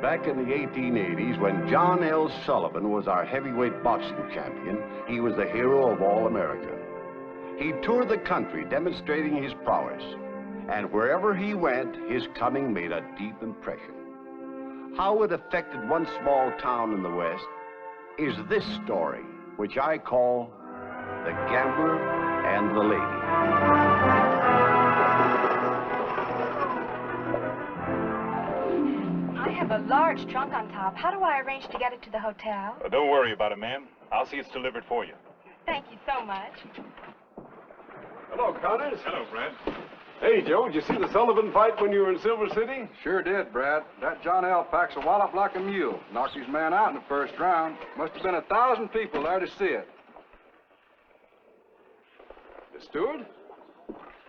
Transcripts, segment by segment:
Back in the 1880s, when John L. Sullivan was our heavyweight boxing champion, he was the hero of all America. He toured the country demonstrating his prowess, and wherever he went, his coming made a deep impression. How it affected one small town in the West is this story, which I call The Gambler and the Lady. I have a large trunk on top. How do I arrange to get it to the hotel? Don't worry about it, ma'am. I'll see it's delivered for you. Thank you so much. Hello, Connors. Hello, Brad. Hey, Joe, did you see the Sullivan fight when you were in Silver City? Sure did, Brad. That John L. packs a wallop like a mule. Knocked his man out in the first round. Must have been 1,000 people there to see it. Miss Stewart?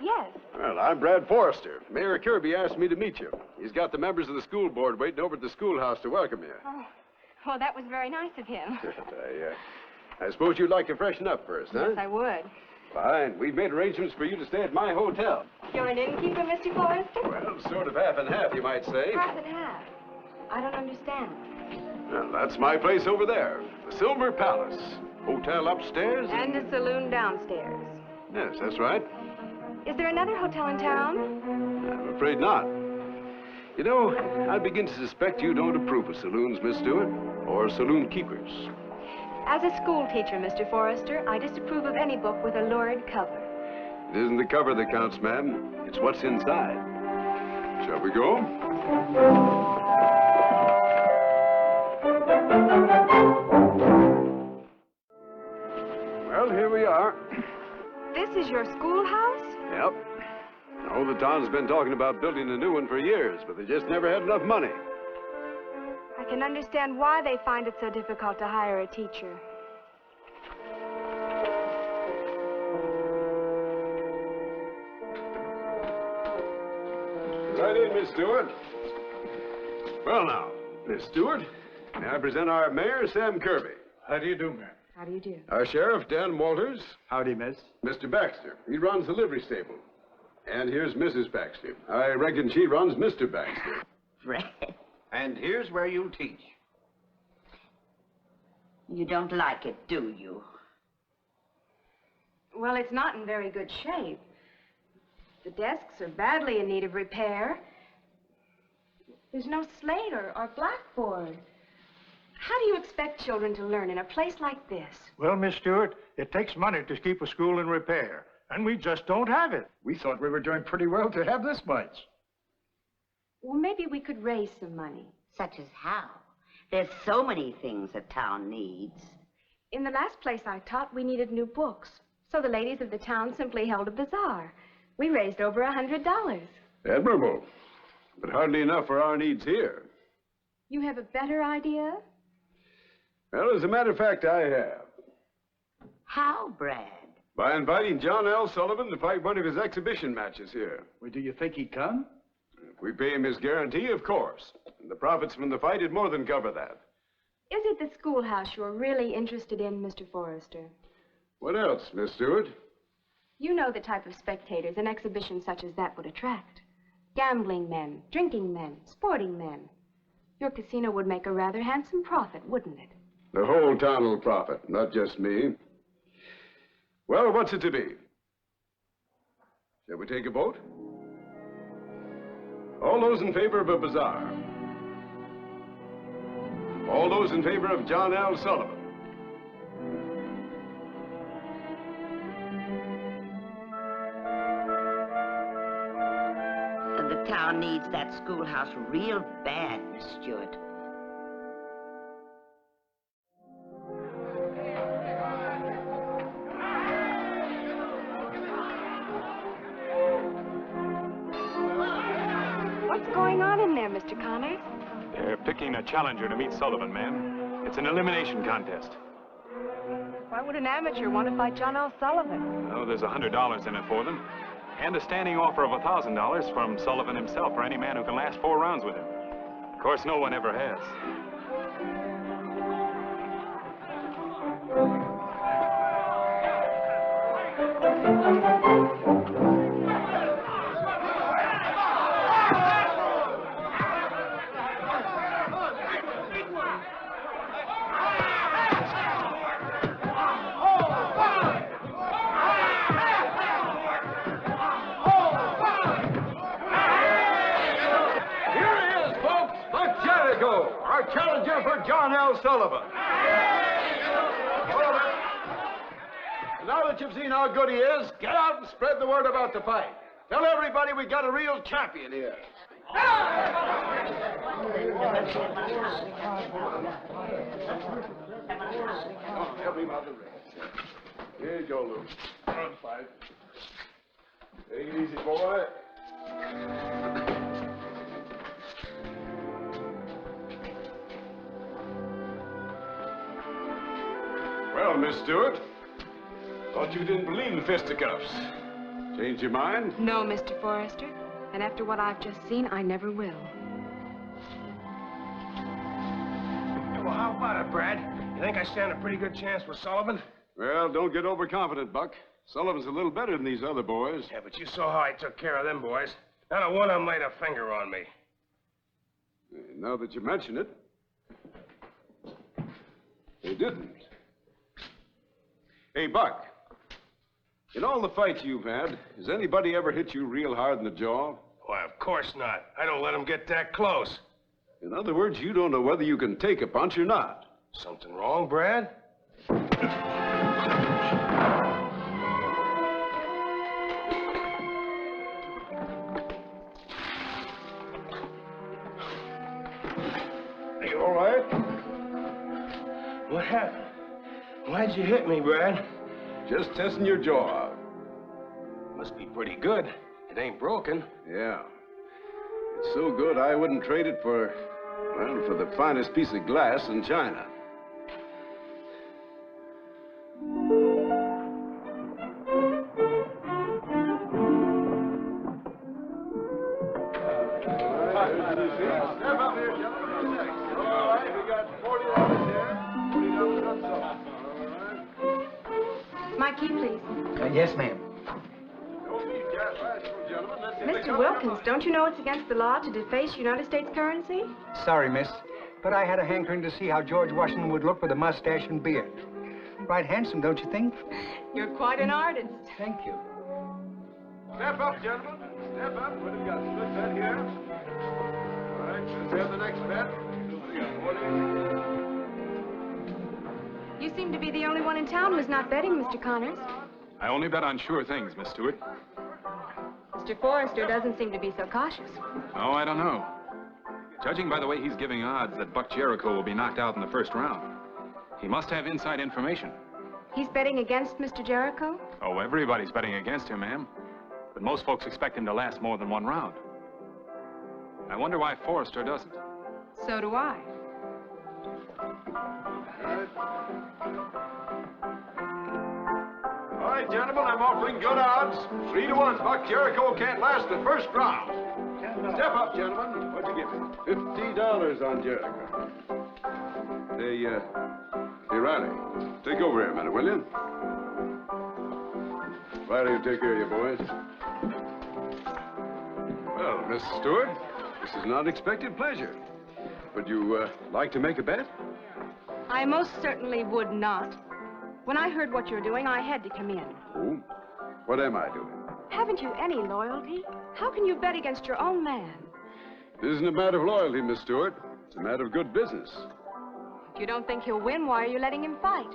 Yes. Well, I'm Brad Forrester. Mayor Kirby asked me to meet you. He's got the members of the school board waiting over at the schoolhouse to welcome you. Oh, well, that was very nice of him. I suppose you'd like to freshen up first, huh? Yes, I would. Fine. We've made arrangements for you to stay at my hotel. You're an innkeeper, Mr. Forrester? Well, sort of half and half, you might say. Half and half. I don't understand. Well, that's my place over there. The Silver Palace. Hotel upstairs. And a saloon downstairs. Yes, that's right. Is there another hotel in town? I'm afraid not. You know, I begin to suspect you don't approve of saloons, Miss Stewart, or saloon keepers. As a school teacher, Mr. Forrester, I disapprove of any book with a lurid cover. It isn't the cover that counts, ma'am. It's what's inside. Shall we go? Well, here we are. This is your schoolhouse? Yep. Oh, the town's been talking about building a new one for years, but they just never had enough money. I can understand why they find it so difficult to hire a teacher. Right in, Miss Stewart. Well, now, Miss Stewart, may I present our mayor, Sam Kirby. How do you do, Mayor? How do you do? Our sheriff, Dan Walters. Howdy, miss. Mr. Baxter. He runs the livery stable. And here's Mrs. Baxter. I reckon she runs Mr. Baxter. Fred, And here's where you teach. you don't like it, do you? Well, it's not in very good shape. The desks are badly in need of repair. There's no slate or blackboard. How do you expect children to learn in a place like this? Well, Miss Stewart, it takes money to keep a school in repair, and we just don't have it. We thought we were doing pretty well to have this much. Well, maybe we could raise some money. Such as how? There's so many things a town needs. In the last place I taught, we needed new books. So the ladies of the town simply held a bazaar. We raised over $100. Admirable. But hardly enough for our needs here. You have a better idea? Well, as a matter of fact, I have. How, Brad? By inviting John L. Sullivan to fight one of his exhibition matches here. Well, do you think he'd come? If we pay him his guarantee, of course. And the profits from the fight would more than cover that. Is it the schoolhouse you're really interested in, Mr. Forrester? What else, Miss Stewart? You know the type of spectators an exhibition such as that would attract. Gambling men, drinking men, sporting men. Your casino would make a rather handsome profit, wouldn't it? The whole town will profit, not just me. Well, what's it to be? Shall we take a vote? All those in favor of a bazaar. All those in favor of John L. Sullivan. The town needs that schoolhouse real bad, Miss Stewart. What's going on in there, Mr. Connors? They're picking a challenger to meet Sullivan, ma'am. It's an elimination contest. Why would an amateur want to fight John L. Sullivan? Oh, there's $100 in it for them. And a standing offer of $1,000 from Sullivan himself for any man who can last 4 rounds with him. Of course, no one ever has. Jericho, our challenger for John L. Sullivan. Well, now that you've seen how good he is, get out and spread the word about the fight. Tell everybody we got a real champion here. Help me out the ring. Here you go, Luke. Run, fight. Take it easy, boy. Well, Miss Stewart, thought you didn't believe in fisticuffs. Changed your mind? No, Mr. Forrester. And after what I've just seen, I never will. Well, how about it, Brad? You think I stand a pretty good chance with Sullivan? Well, don't get overconfident, Buck. Sullivan's a little better than these other boys. Yeah, but you saw how I took care of them boys. Not a one of them laid a finger on me. Now that you mention it, they didn't. Hey, Buck, in all the fights you've had, has anybody ever hit you real hard in the jaw? Why, of course not. I don't let them get that close. In other words, you don't know whether you can take a punch or not. Something wrong, Brad? Are you all right? What happened? Why'd you hit me, Brad? Just testing your jaw out. Must be pretty good. It ain't broken. Yeah. It's so good I wouldn't trade it for, well, for the finest piece of glass in China. My key, please. Yes, ma'am. Mr. Wilkins, don't you know it's against the law to deface United States currency? Sorry, miss, but I had a hankering to see how George Washington would look with a mustache and beard. Right handsome, don't you think? You're quite an artist. Thank you. Step up, gentlemen. Step up. What have we got? Split bet here. All right, let's have the next bet. We got 40. You seem to be the only one in town who's not betting, Mr. Connors. I only bet on sure things, Miss Stewart. Mr. Forrester doesn't seem to be so cautious. Oh, I don't know. Judging by the way he's giving odds that Buck Jericho will be knocked out in the first round, he must have inside information. He's betting against Mr. Jericho? Oh, everybody's betting against him, ma'am. But most folks expect him to last more than one round. I wonder why Forrester doesn't. So do I. All right, gentlemen, I'm offering good odds. 3-1. Buck Jericho can't last the first round. Step up, gentlemen. What'd you give me? $50 on Jericho. Hey, Riley, take over here a minute, will you? Riley, you take care of you boys. Well, Miss Stewart, this is an unexpected pleasure. Would you like to make a bet? I most certainly would not. When I heard what you're doing, I had to come in. Oh? What am I doing? Haven't you any loyalty? How can you bet against your own man? This isn't a matter of loyalty, Miss Stewart. It's a matter of good business. If you don't think he'll win, why are you letting him fight?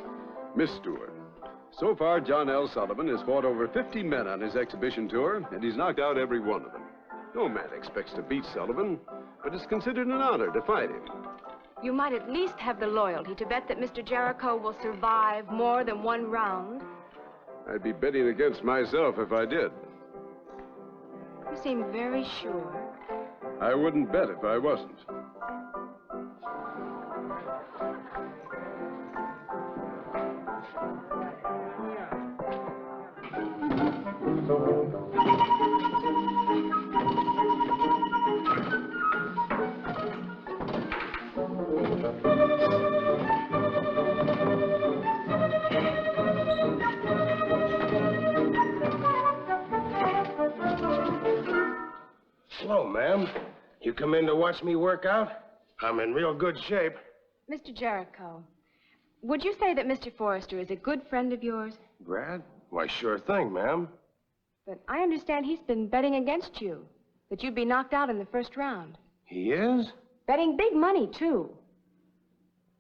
Miss Stewart, so far John L. Sullivan has fought over 50 men on his exhibition tour, and he's knocked out every one of them. No man expects to beat Sullivan, but it's considered an honor to fight him. You might at least have the loyalty to bet that Mr. Jericho will survive more than one round. I'd be betting against myself if I did. You seem very sure. I wouldn't bet if I wasn't. Hello, ma'am. You come in to watch me work out? I'm in real good shape. Mr. Jericho, would you say that Mr. Forrester is a good friend of yours? Brad? Why, sure thing, ma'am. But I understand he's been betting against you, that you'd be knocked out in the first round. He is? Betting big money, too.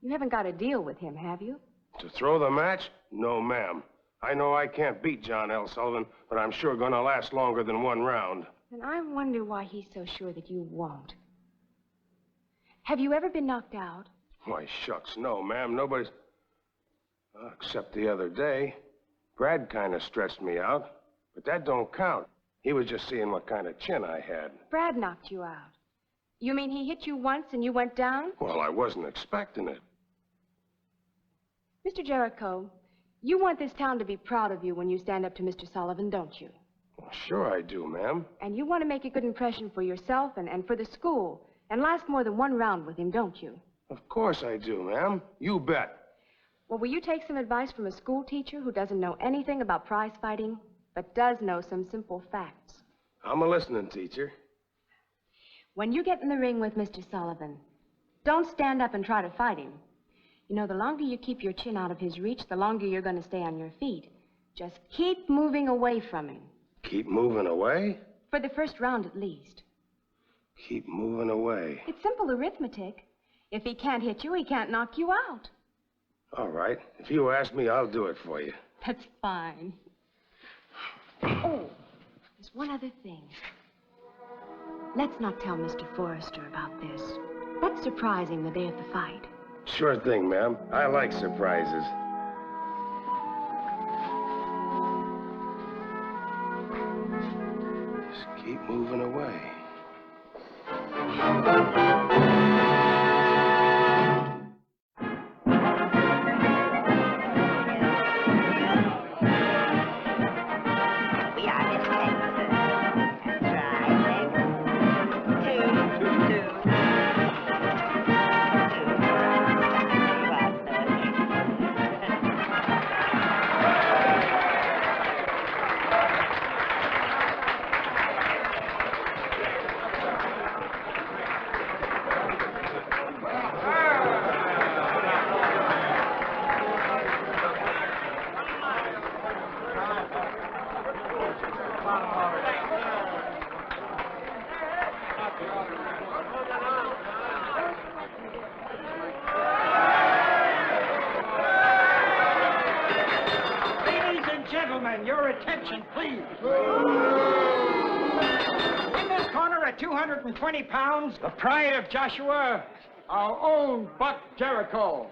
You haven't got a deal with him, have you? To throw the match? No, ma'am. I know I can't beat John L. Sullivan, but I'm sure gonna last longer than one round. And I wonder why he's so sure that you won't. Have you ever been knocked out? Why, shucks, no, ma'am. Nobody's... except the other day. Brad kind of stretched me out, but that don't count. He was just seeing what kind of chin I had. Brad knocked you out. You mean he hit you once and you went down? Well, I wasn't expecting it. Mr. Jericho, you want this town to be proud of you when you stand up to Mr. Sullivan, don't you? Well, sure I do, ma'am. And you want to make a good impression for yourself and for the school, and last more than one round with him, don't you? Of course I do, ma'am. You bet. Well, will you take some advice from a school teacher who doesn't know anything about prize fighting, but does know some simple facts? I'm a listening teacher. When you get in the ring with Mr. Sullivan, don't stand up and try to fight him. You know, the longer you keep your chin out of his reach, the longer you're going to stay on your feet. Just keep moving away from him. Keep moving away? For the first round, at least. Keep moving away. It's simple arithmetic. If he can't hit you, he can't knock you out. All right. If you ask me, I'll do it for you. That's fine. Oh, there's one other thing. Let's not tell Mr. Forrester about this. Let's surprise him the day of the fight. Sure thing, ma'am. I like surprises. Just keep moving away. We are Miss Texas. That's right. Two. Ladies and gentlemen, your attention, please. In this corner at 220 pounds, the pride of Joshua, our own Buck Jericho.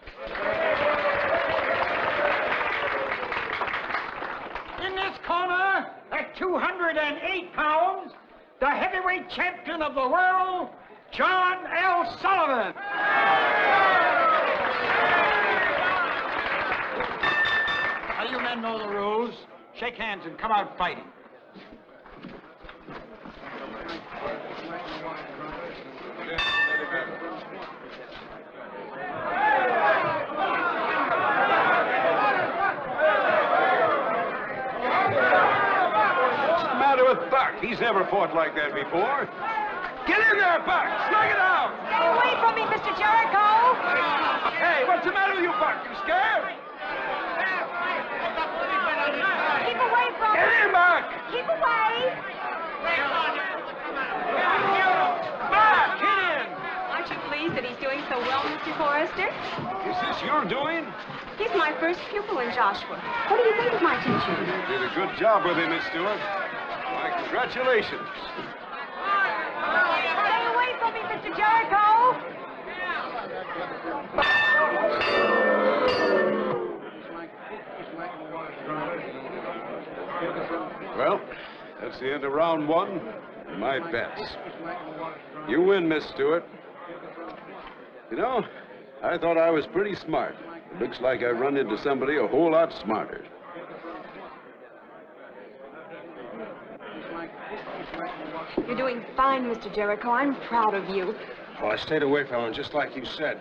In this corner at 208 pounds, the heavyweight champion of the world, John L. Sullivan. Now, you men know the rules. Shake hands and come out fighting. What's the matter with Buck? He's never fought like that before. Get in there, Buck! Slug it out! Get away from me, Mr. Jericho! Hey, what's the matter with you, Buck? You scared? Keep away from Get me! in, Buck! Keep away! Buck, get in! Aren't you pleased that he's doing so well, Mr. Forrester? Is this your doing? He's my first pupil in Joshua. What do you think of my teaching? You did a good job with him, Miss Stewart. Why, congratulations. Stay away from me, Mr. Jericho! Well, that's the end of round one. My bets. You win, Miss Stewart. You know, I thought I was pretty smart. It looks like I run into somebody a whole lot smarter. You're doing fine, Mr. Jericho. I'm proud of you. Well, I stayed away from him, just like you said.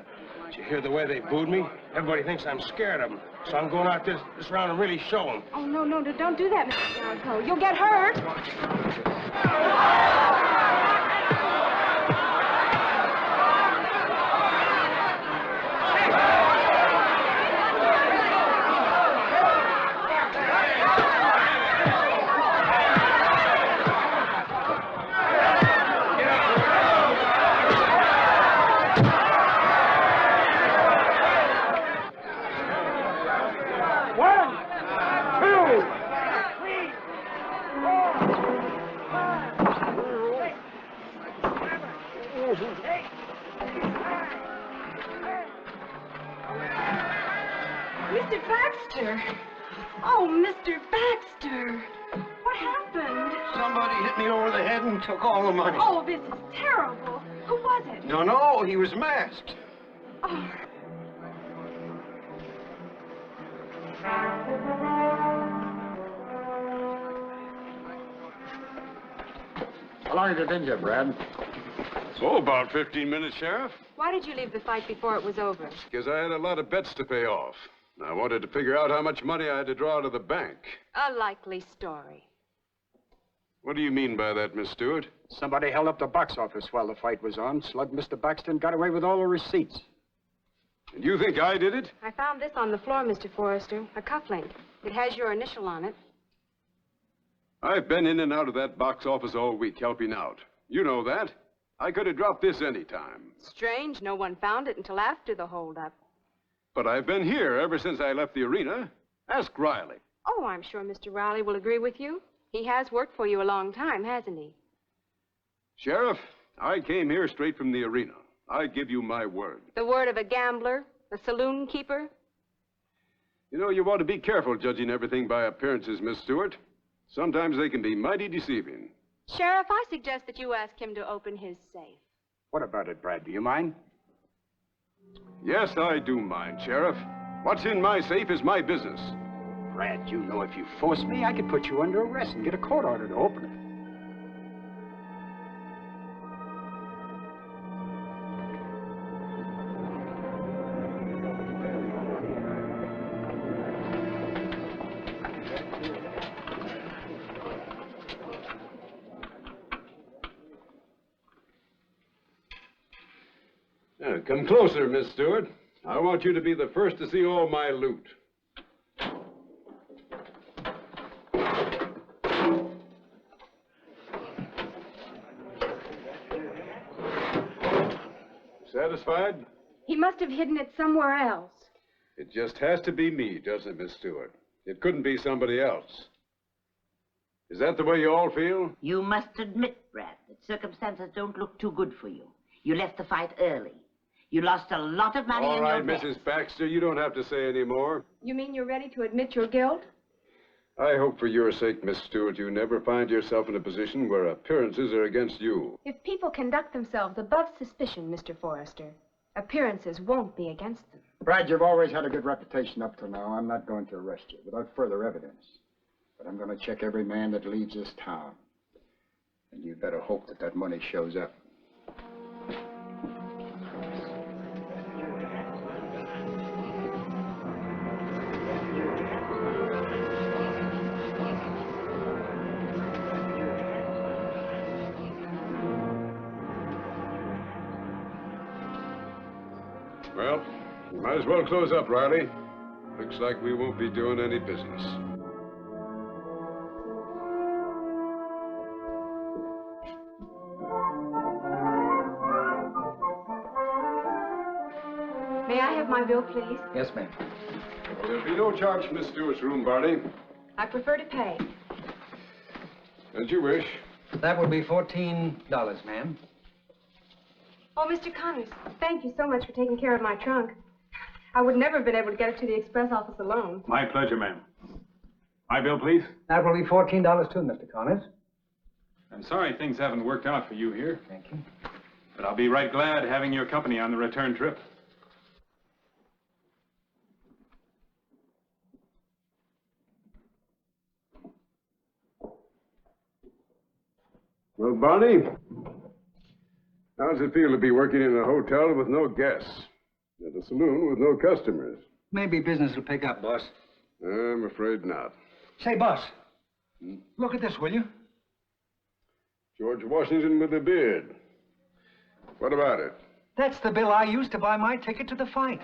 Did you hear the way they booed me? Everybody thinks I'm scared of them. So I'm going out this round and really show them. Oh, no, don't do that, Mr. Jericho. You'll get hurt. Mr. Baxter! Oh, Mr. Baxter! What happened? Somebody hit me over the head and took all the money. Oh, this is terrible. Who was it? No, he was masked. Oh. How long have you been here, Brad? Oh, about 15 minutes, Sheriff. Why did you leave the fight before it was over? Because I had a lot of bets to pay off. I wanted to figure out how much money I had to draw out of the bank. A likely story. What do you mean by that, Miss Stewart? Somebody held up the box office while the fight was on, slugged Mr. Baxter, and got away with all the receipts. And you think I did it? I found this on the floor, Mr. Forrester. A cufflink. It has your initial on it. I've been in and out of that box office all week helping out. You know that. I could have dropped this any time. Strange, no one found it until after the holdup. But I've been here ever since I left the arena. Ask Riley. Oh, I'm sure Mr. Riley will agree with you. He has worked for you a long time, hasn't he? Sheriff, I came here straight from the arena. I give you my word. The word of a gambler, a saloon keeper? You know, you ought to be careful judging everything by appearances, Miss Stewart. Sometimes they can be mighty deceiving. Sheriff, I suggest that you ask him to open his safe. What about it, Brad? Do you mind? Yes, I do mind, Sheriff. What's in my safe is my business. Brad, you know if you force me, I could put you under arrest and get a court order to open it. Now, come closer, Miss Stewart. I want you to be the first to see all my loot. Satisfied? He must have hidden it somewhere else. It just has to be me, doesn't it, Miss Stewart? It couldn't be somebody else. Is that the way you all feel? You must admit, Brad, that circumstances don't look too good for you. You left the fight early. You lost a lot of money in your All right, bets. Mrs. Baxter, you don't have to say any more. You mean you're ready to admit your guilt? I hope for your sake, Miss Stewart, you never find yourself in a position where appearances are against you. If people conduct themselves above suspicion, Mr. Forrester, appearances won't be against them. Brad, you've always had a good reputation up to now. I'm not going to arrest you without further evidence. But I'm going to check every man that leaves this town. And you better hope that that money shows up. Well, you might as well close up, Riley. Looks like we won't be doing any business. May I have my bill, please? Yes, ma'am. Well, there'll be no charge from Miss Stewart's room, Barney. I prefer to pay. As you wish. That would be $14, ma'am. Oh, Mr. Connors, thank you so much for taking care of my trunk. I would never have been able to get it to the express office alone. My pleasure, ma'am. My bill, please. That will be $14 too, Mr. Connors. I'm sorry things haven't worked out for you here, Thank you. but I'll be right glad having your company on the return trip. Well, Barney, how does it feel to be working in a hotel with no guests? At a saloon with no customers? Maybe business will pick up, boss. I'm afraid not. Say, boss, look at this, will you? George Washington with a beard. What about it? That's the bill I used to buy my ticket to the fight.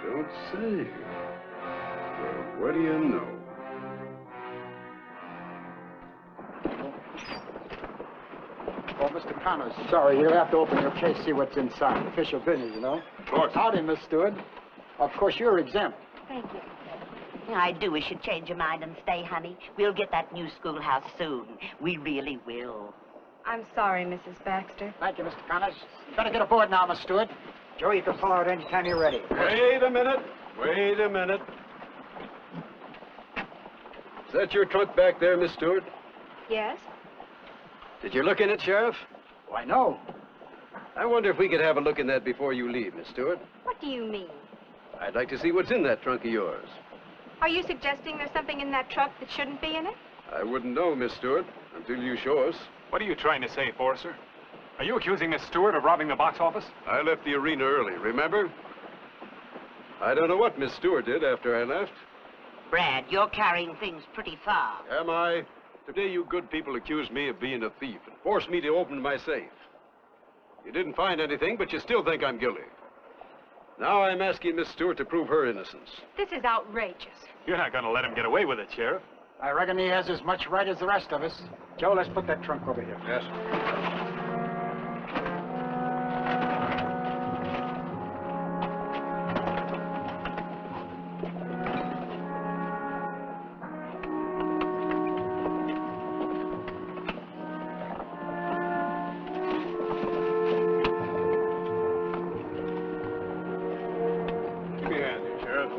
You don't say. Well, what do you know? Oh, Mr. Connors, sorry, you'll have to open your case, see what's inside. Official business, you know. Of course. Howdy, Miss Stewart. Of course, you're exempt. Thank you. I do wish you'd change your mind and stay, honey. We'll get that new schoolhouse soon. We really will. I'm sorry, Mrs. Baxter. Thank you, Mr. Connors. Better get aboard now, Miss Stewart. Joe, you can pull out anytime you're ready. Wait a minute. Wait a minute. Is that your trunk back there, Miss Stewart? Yes? Did you look in it, Sheriff? Why, no. I wonder if we could have a look in that before you leave, Miss Stewart. What do you mean? I'd like to see what's in that trunk of yours. Are you suggesting there's something in that trunk that shouldn't be in it? I wouldn't know, Miss Stewart, until you show us. What are you trying to say, Forrester? Are you accusing Miss Stewart of robbing the box office? I left the arena early, remember? I don't know what Miss Stewart did after I left. Brad, you're carrying things pretty far. Am I? Today you good people accused me of being a thief and forced me to open my safe. You didn't find anything, but you still think I'm guilty. Now I'm asking Miss Stewart to prove her innocence. This is outrageous. You're not going to let him get away with it, Sheriff. I reckon he has as much right as the rest of us. Joe, let's put that trunk over here. Yes. Give me a hand here, Sheriff.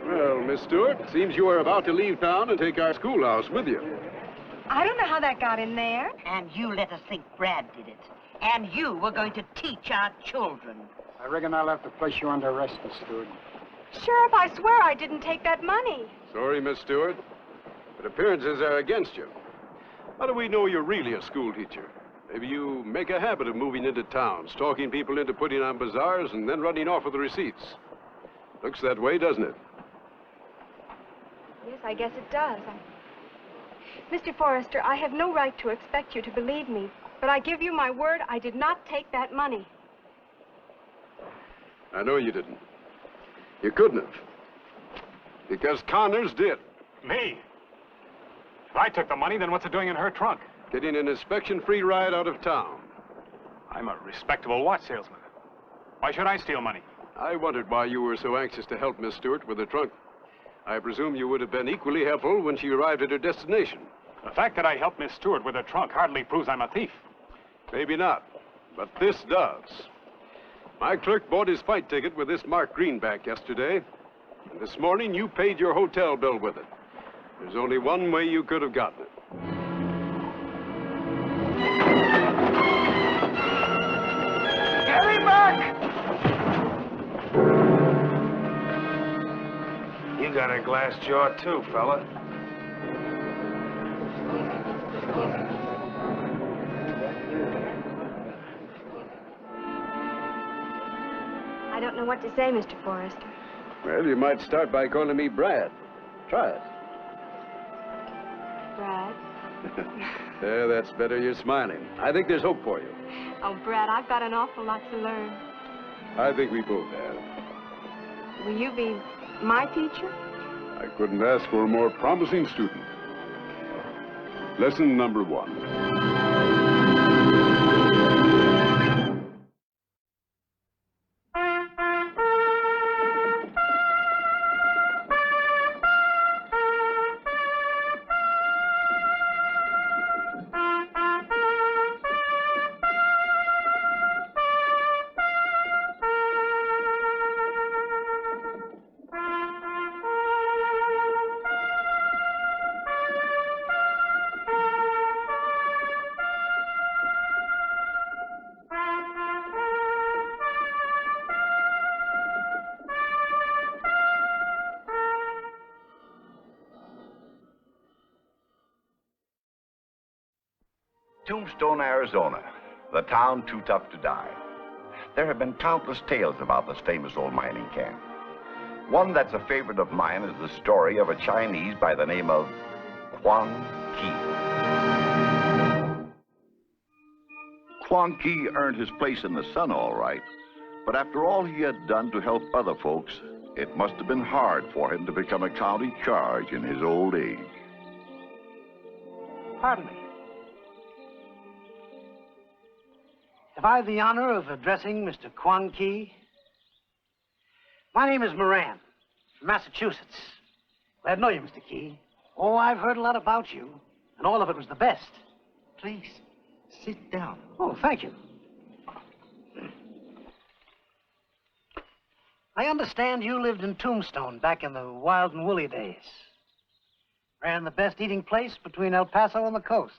Well, Miss Stewart, seems you are about to leave town and take our schoolhouse with you. I don't know how that got in there. And you let us think Brad did it. And you were going to teach our children. I reckon I'll have to place you under arrest, Miss Stewart. Sheriff, I swear I didn't take that money. Sorry, Miss Stewart, but appearances are against you. How do we know you're really a school teacher? Maybe you make a habit of moving into town, stalking people into putting on bazaars, and then running off with the receipts. Looks that way, doesn't it? Yes, I guess it does. Mr. Forrester, I have no right to expect you to believe me, but I give you my word I did not take that money. I know you didn't. You couldn't have. Because Connors did. Me? If I took the money, then what's it doing in her trunk? Getting an inspection-free ride out of town. I'm a respectable watch salesman. Why should I steal money? I wondered why you were so anxious to help Miss Stewart with her trunk. I presume you would have been equally helpful when she arrived at her destination. The fact that I helped Miss Stewart with her trunk hardly proves I'm a thief. Maybe not, but this does. My clerk bought his fight ticket with this marked greenback yesterday, and this morning you paid your hotel bill with it. There's only one way you could have gotten it. Get him back! You got a glass jaw too, fella. I don't know what to say, Mr. Forrester. Well, you might start by calling me Brad. Try it. Brad? Yeah, that's better. You're smiling. I think there's hope for you. Oh, Brad, I've got an awful lot to learn. I think we both have. Will you be my teacher? I couldn't ask for a more promising student. Lesson number 1. Tombstone, Arizona, the town too tough to die. There have been countless tales about this famous old mining camp. One that's a favorite of mine is the story of a Chinese by the name of Quan Ki. Quan Ki earned his place in the sun all right, but after all he had done to help other folks, it must have been hard for him to become a county charge in his old age. Pardon me. Have I the honor of addressing Mr. Kwong Ki? My name is Moran, from Massachusetts. Glad to know you, Mr. Ki. Oh, I've heard a lot about you, and all of it was the best. Please, sit down. Oh, thank you. I understand you lived in Tombstone back in the wild and woolly days. Ran the best eating place between El Paso and the coast.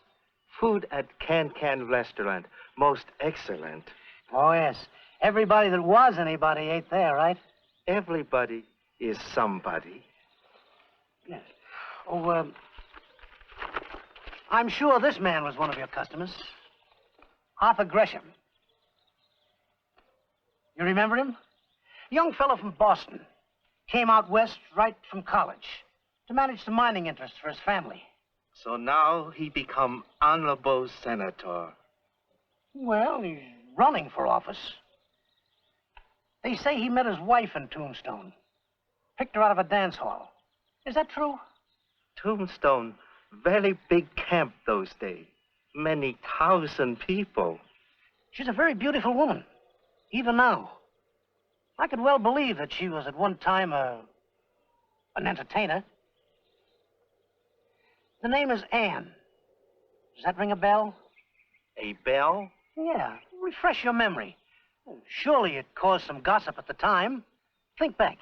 Food at Can restaurant, most excellent. Oh, yes. Everybody that was anybody ate there, right? Everybody is somebody. Yes. Oh, I'm sure this man was one of your customers. Arthur Gresham. You remember him? A young fellow from Boston. Came out west right from college to manage some mining interests for his family. So now he become honorable senator. Well, he's running for office. They say he met his wife in Tombstone. Picked her out of a dance hall. Is that true? Tombstone, very big camp those days. Many thousand people. She's a very beautiful woman, even now. I could well believe that she was at one time an entertainer. The name is Anne. Does that ring a bell? A bell? Yeah. Refresh your memory. Surely it caused some gossip at the time. Think back.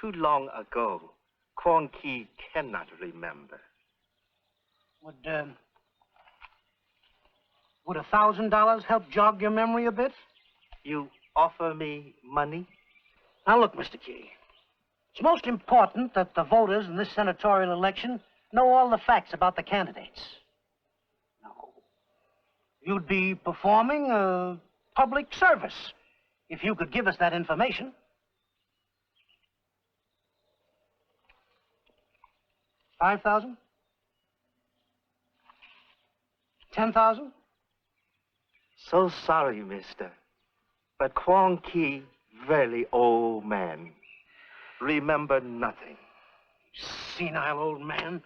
Too long ago. Kwong Ki cannot remember. Would $1,000 help jog your memory a bit? You offer me money? Now look, Mr. Ki. It's most important that the voters in this senatorial election know all the facts about the candidates. Now, you'd be performing a public service if you could give us that information. $5,000? $10,000? So sorry, mister. But Kwong Ki, very old man. Remember nothing. Senile old man.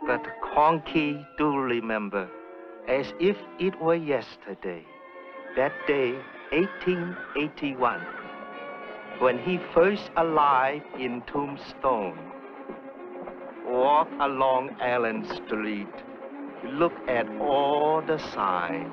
But Kwong Ki do remember, as if it were yesterday, that day, 1881, when he first arrived in Tombstone. Walk along Allen Street, look at all the signs.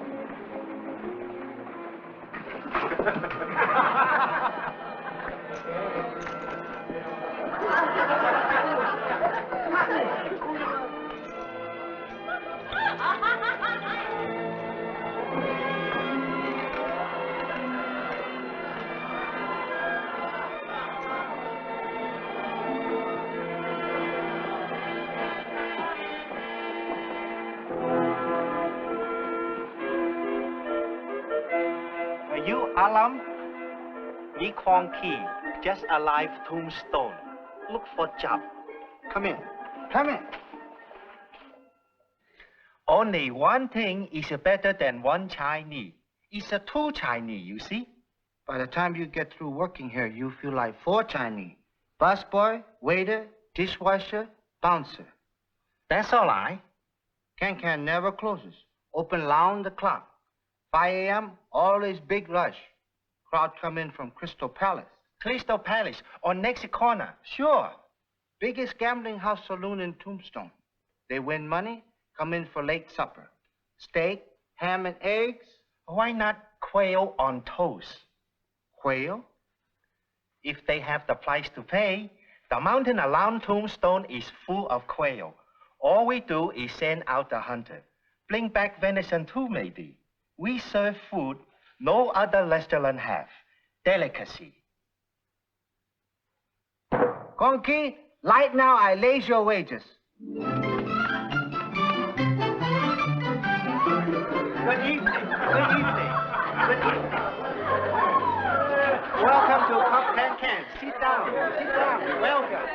You Alam? Me Kwong Ki, just arrived Tombstone. Look for job. Come in. Come in. Only one thing is better than one Chinese. It's a two Chinese, you see? By the time you get through working here, you feel like 4 Chinese. Busboy, waiter, dishwasher, bouncer. That's all right. Can never closes. Open round the clock. 5 a.m., always big rush. Crowd come in from Crystal Palace. Crystal Palace, on next corner. Sure. Biggest gambling house saloon in Tombstone. They win money, come in for late supper. Steak, ham and eggs. Why not quail on toast? Quail? If they have the price to pay, the mountain around Tombstone is full of quail. All we do is send out the hunter. Bring back venison too, maybe. We serve food no other restaurant have. Delicacy. Kwong Ki, right now I raise your wages. Good evening. Good evening. Good evening. Welcome to Cup Can. Sit down. Sit down. Welcome.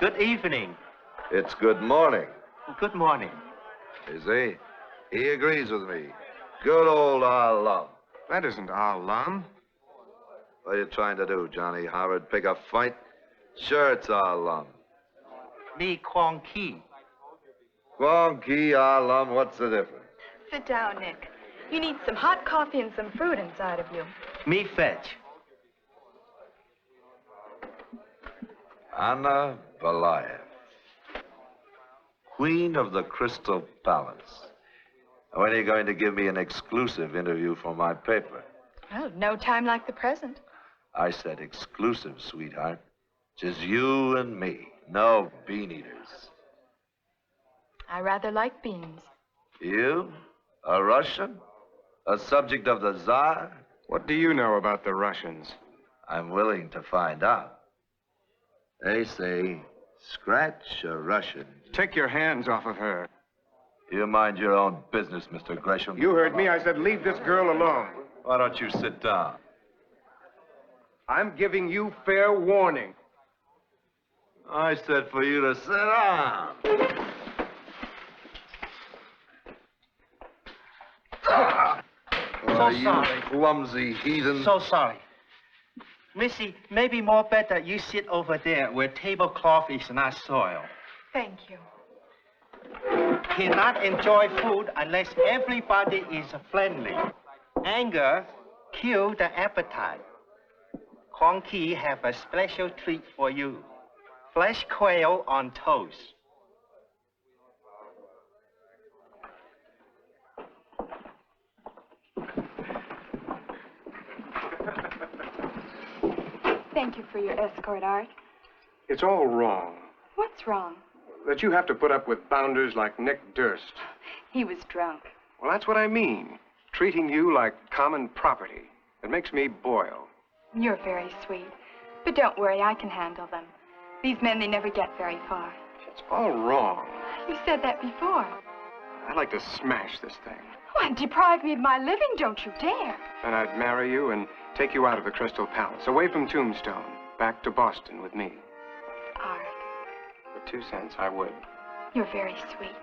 Good evening. It's good morning. Good morning. Is he? He agrees with me. Good old Alum. That isn't Alum. What are you trying to do, Johnny Howard? Pick a fight? Sure, it's Alum. Me Kwong Ki. Kwong Ki, Alum, what's the difference? Sit down, Nick. You need some hot coffee and some fruit inside of you. Me fetch. Anna Belayev, Queen of the Crystal Palace. When are you going to give me an exclusive interview for my paper? Well, no time like the present. I said exclusive, sweetheart. Just you and me. No bean eaters. I rather like beans. You? A Russian? A subject of the Tsar? What do you know about the Russians? I'm willing to find out. They say, scratch a Russian. Take your hands off of her. You mind your own business, Mr. Gresham. You heard me. I said leave this girl alone. Why don't you sit down? I'm giving you fair warning. I said for you to sit down. So you sorry. Clumsy heathen. So sorry. Missy, maybe more better you sit over there where tablecloth is not soiled. Thank you. Cannot enjoy food unless everybody is friendly. Anger kill the appetite. Kwong Ki have a special treat for you. Fresh quail on toast. Thank you for your escort, Art. It's all wrong. What's wrong? That you have to put up with bounders like Nick Durst. He was drunk. Well, that's what I mean. Treating you like common property. It makes me boil. You're very sweet. But don't worry, I can handle them. These men, they never get very far. It's all wrong. You said that before. I'd like to smash this thing. What, deprive me of my living? Don't you dare. Then I'd marry you and take you out of the Crystal Palace, away from Tombstone, back to Boston with me. Art. For 2 cents, I would. You're very sweet.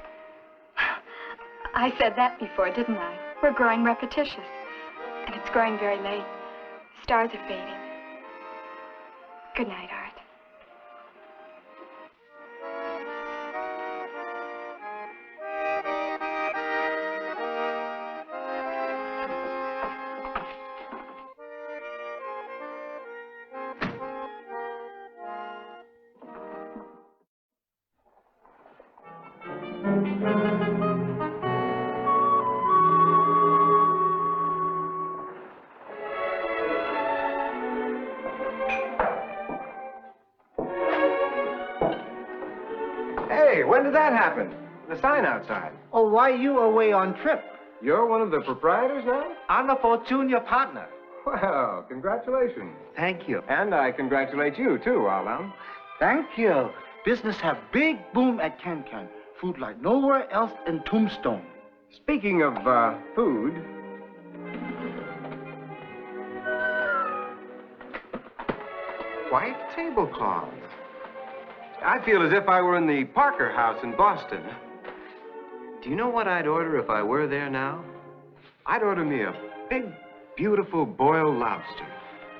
I said that before, didn't I? We're growing repetitious. And it's growing very late. The stars are fading. Good night, Art. Hey, when did that happen? The sign outside. Oh, why you away on trip? You're one of the proprietors now? Honorable junior partner. Well, congratulations. Thank you. And I congratulate you, too, Alan. Thank you. Business have big boom at Can-Can. Food like nowhere else in Tombstone. Speaking of food... White tablecloths. I feel as if I were in the Parker House in Boston. Do you know what I'd order if I were there now? I'd order me a big, beautiful boiled lobster.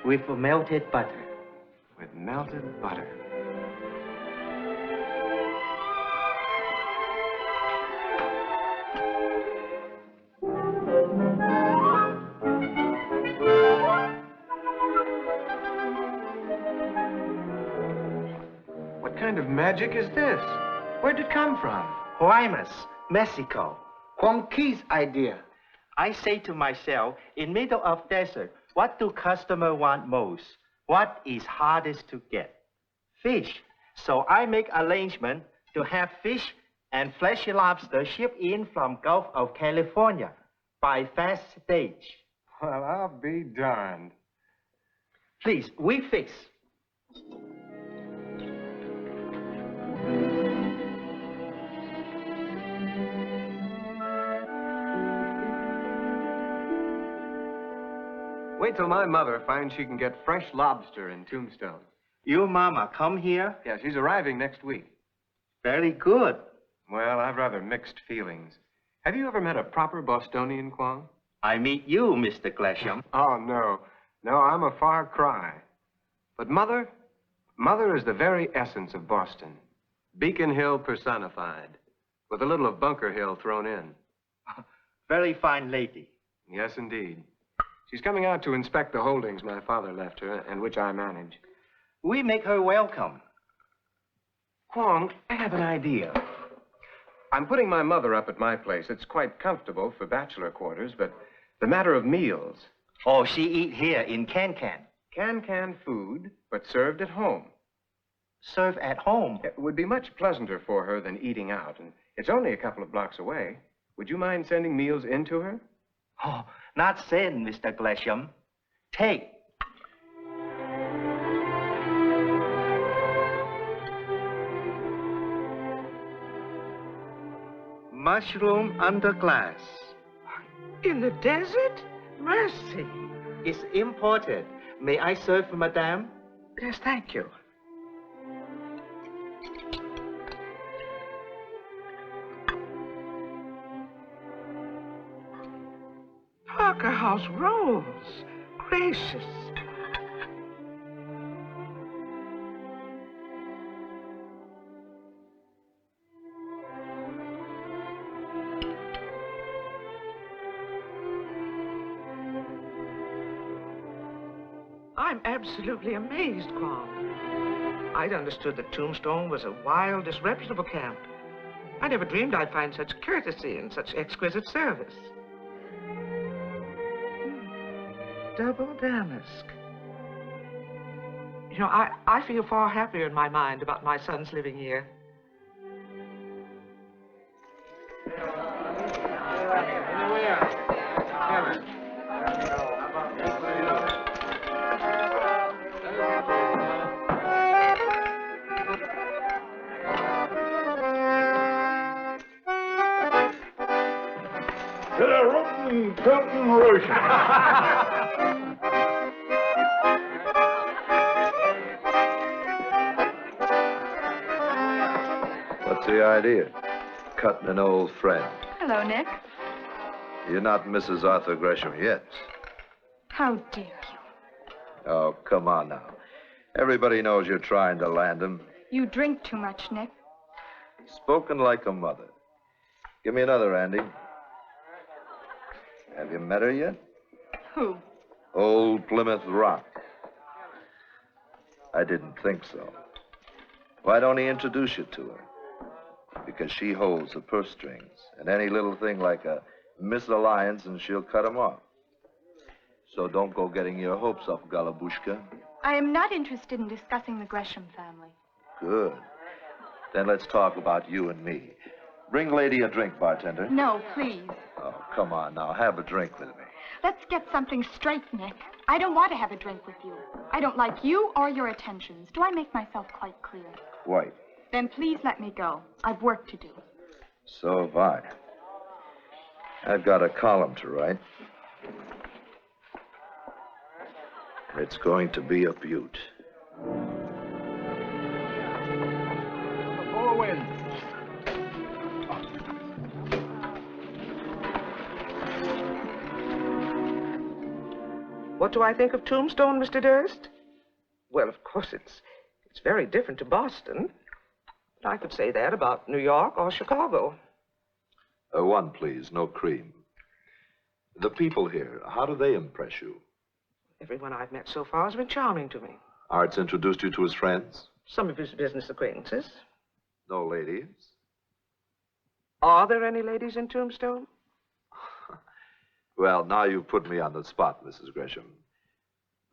With melted butter. With melted butter. What kind of magic is this? Where'd it come from? Guaymas, Mexico. Kwong Ki's idea. I say to myself, in middle of desert, what do customers want most? What is hardest to get? Fish. So I make arrangement to have fish and fleshy lobster shipped in from Gulf of California by fast stage. Well, I'll be darned. Please, we fix. Wait till my mother finds she can get fresh lobster in Tombstone. Your mama come here? Yeah, she's arriving next week. Very good. Well, I've rather mixed feelings. Have you ever met a proper Bostonian, Kwong? I meet you, Mr. Gresham. Oh, no. No, I'm a far cry. But Mother is the very essence of Boston. Beacon Hill personified, with a little of Bunker Hill thrown in. Very fine lady. Yes, indeed. She's coming out to inspect the holdings my father left her, and which I manage. We make her welcome. Kwong, I have an idea. I'm putting my mother up at my place. It's quite comfortable for bachelor quarters, but the matter of meals. Oh, she eat here in Can-Can. Can food, but served at home. Serve at home? It would be much pleasanter for her than eating out, and it's only a couple of blocks away. Would you mind sending meals in to her? Oh, not send, Mr. Gresham. Take. Mushroom under glass. In the desert? Mercy. It's imported. May I serve, madame? Yes, thank you. Parker House rolls. Gracious. I'm absolutely amazed, Kwong. I'd understood that Tombstone was a wild, disreputable camp. I never dreamed I'd find such courtesy and such exquisite service. Double damask. You know, I feel far happier in my mind about my son's living here. Tilton Roche. What's the idea? Cutting an old friend. Hello, Nick. You're not Mrs. Arthur Gresham yet. How dare you? Oh, come on now. Everybody knows you're trying to land him. You drink too much, Nick. Spoken like a mother. Give me another, Andy. Have you met her yet? Who? Old Plymouth Rock. I didn't think so. Why don't he introduce you to her? Because she holds the purse strings, and any little thing like a misalliance and she'll cut 'em off. So don't go getting your hopes up, Galabushka. I am not interested in discussing the Gresham family. Good. Then let's talk about you and me. Bring lady a drink, bartender. No, please. Oh, come on now. Have a drink with me. Let's get something straight, Nick. I don't want to have a drink with you. I don't like you or your attentions. Do I make myself quite clear? Quite. Then please let me go. I've work to do. So have I. I've got a column to write. It's going to be a beaut. Four wins. What do I think of Tombstone, Mr. Durst? Well, of course, it's very different to Boston. But I could say that about New York or Chicago. One, please. No cream. The people here, how do they impress you? Everyone I've met so far has been charming to me. Art's introduced you to his friends? Some of his business acquaintances. No ladies? Are there any ladies in Tombstone? Well, now you've put me on the spot, Mrs. Gresham.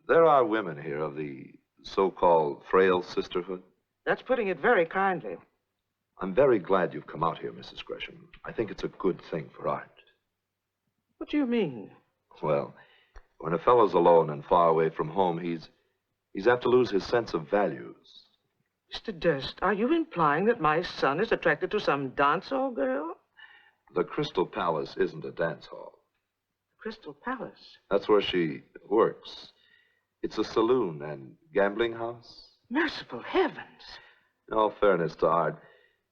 There are women here of the so-called frail sisterhood. That's putting it very kindly. I'm very glad you've come out here, Mrs. Gresham. I think it's a good thing for Art. What do you mean? Well, when a fellow's alone and far away from home, he's apt to lose his sense of values. Mr. Durst, are you implying that my son is attracted to some dance hall girl? The Crystal Palace isn't a dance hall. Crystal Palace? That's where she works. It's a saloon and gambling house. Merciful heavens. In all fairness to Art,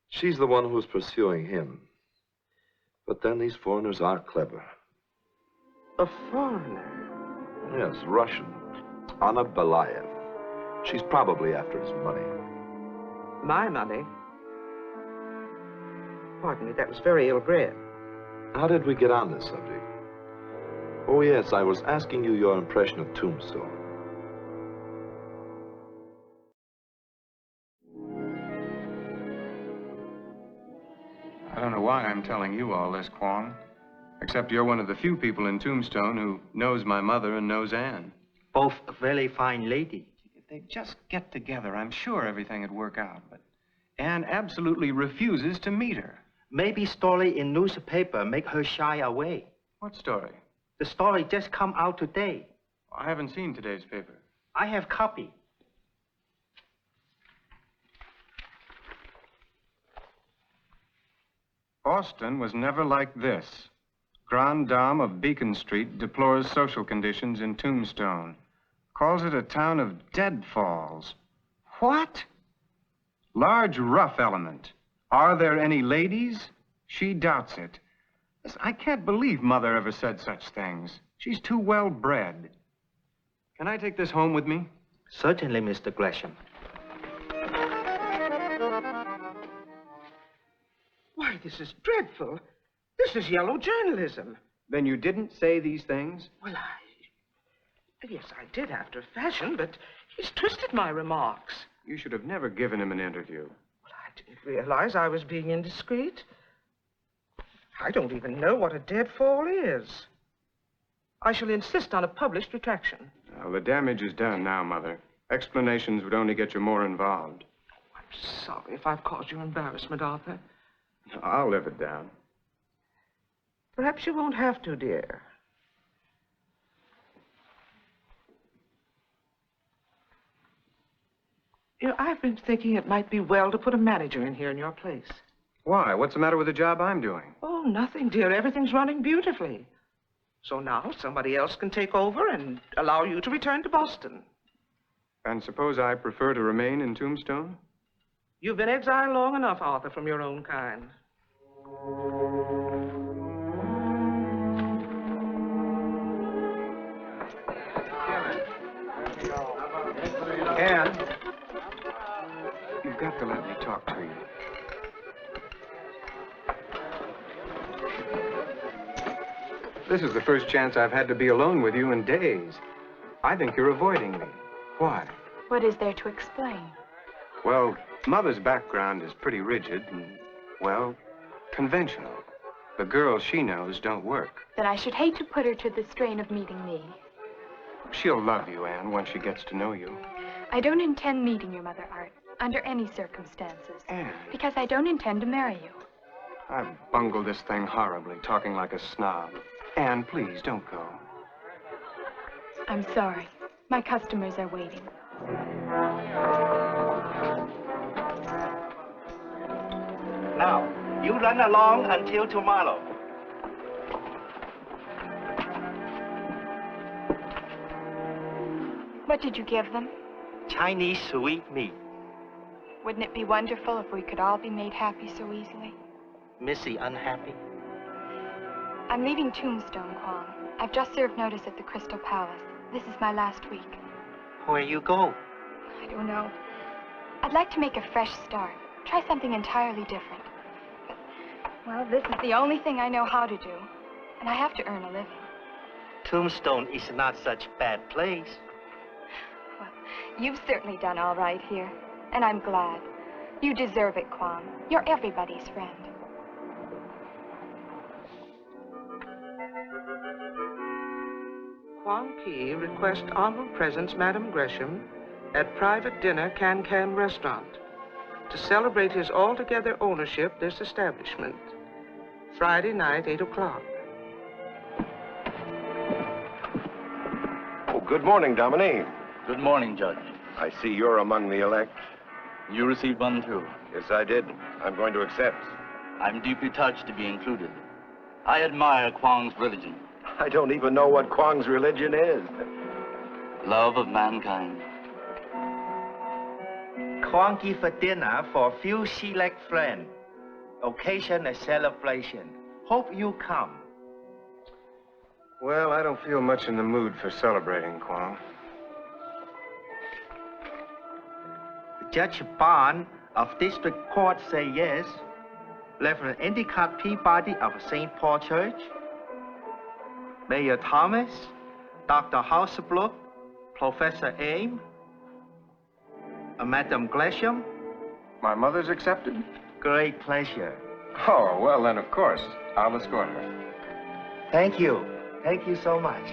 she's the one who's pursuing him. But then these foreigners are clever. A foreigner? Yes, Russian. Anna Belayev. She's probably after his money. My money? Pardon me, that was very ill-bred. How did we get on this subject? Oh, yes, I was asking you your impression of Tombstone. I don't know why I'm telling you all this, Kwong. Except you're one of the few people in Tombstone who knows my mother and knows Anne. Both a very fine lady. If they'd just get together, I'm sure everything would work out. But Anne absolutely refuses to meet her. Maybe story in newspaper make her shy away. What story? The story just come out today. I haven't seen today's paper. I have copy. Boston was never like this. Grande Dame of Beacon Street deplores social conditions in Tombstone. Calls it a town of deadfalls. What? Large rough element. Are there any ladies? She doubts it. I can't believe Mother ever said such things. She's too well bred. Can I take this home with me? Certainly, Mr. Gresham. Why, this is dreadful. This is yellow journalism. Then you didn't say these things? Well, yes, I did after a fashion, but he's twisted my remarks. You should have never given him an interview. Well, I didn't realize I was being indiscreet. I don't even know what a deadfall is. I shall insist on a published retraction. Well, the damage is done now, Mother. Explanations would only get you more involved. I'm sorry if I've caused you embarrassment, Arthur. I'll live it down. Perhaps you won't have to, dear. You know, I've been thinking it might be well to put a manager in here in your place. Why? What's the matter with the job I'm doing? Oh, nothing, dear. Everything's running beautifully. So now somebody else can take over and allow you to return to Boston. And suppose I prefer to remain in Tombstone? You've been exiled long enough, Arthur, from your own kind. Anne, you've got to let me talk to you. This is the first chance I've had to be alone with you in days. I think you're avoiding me. Why? What is there to explain? Well, Mother's background is pretty rigid and, well, conventional. The girls she knows don't work. Then I should hate to put her to the strain of meeting me. She'll love you, Anne, once she gets to know you. I don't intend meeting your mother, Art, under any circumstances. Anne. Because I don't intend to marry you. I've bungled this thing horribly, talking like a snob. Anne, please, don't go. I'm sorry. My customers are waiting. Now, you run along until tomorrow. What did you give them? Chinese sweet meat. Wouldn't it be wonderful if we could all be made happy so easily? Missy unhappy? I'm leaving Tombstone, Kwong. I've just served notice at the Crystal Palace. This is my last week. Where you go? I don't know. I'd like to make a fresh start. Try something entirely different. But, well, this is the only thing I know how to do. And I have to earn a living. Tombstone is not such bad place. Well, you've certainly done all right here. And I'm glad. You deserve it, Kwong. You're everybody's friend. Kwong Ki request honorable presence, Madam Gresham, at private dinner Can Restaurant to celebrate his altogether ownership this establishment. Friday night, 8 o'clock. Oh, good morning, Dominique. Good morning, Judge. I see you're among the elect. You received one, too. Yes, I did. I'm going to accept. I'm deeply touched to be included. I admire Kwong's religion. I don't even know what Kwong's religion is. Love of mankind. Kwong give a dinner for a few select friends. Occasion a celebration. Hope you come. Well, I don't feel much in the mood for celebrating, Kwong. Judge Bond of District Court say yes. Reverend Endicott Peabody of St. Paul Church. Mayor Thomas, Dr. Housebrook, Professor Ames, Madam Gresham. My mother's accepted? Great pleasure. Oh, well, then, of course. I'll escort her. Thank you. Thank you so much.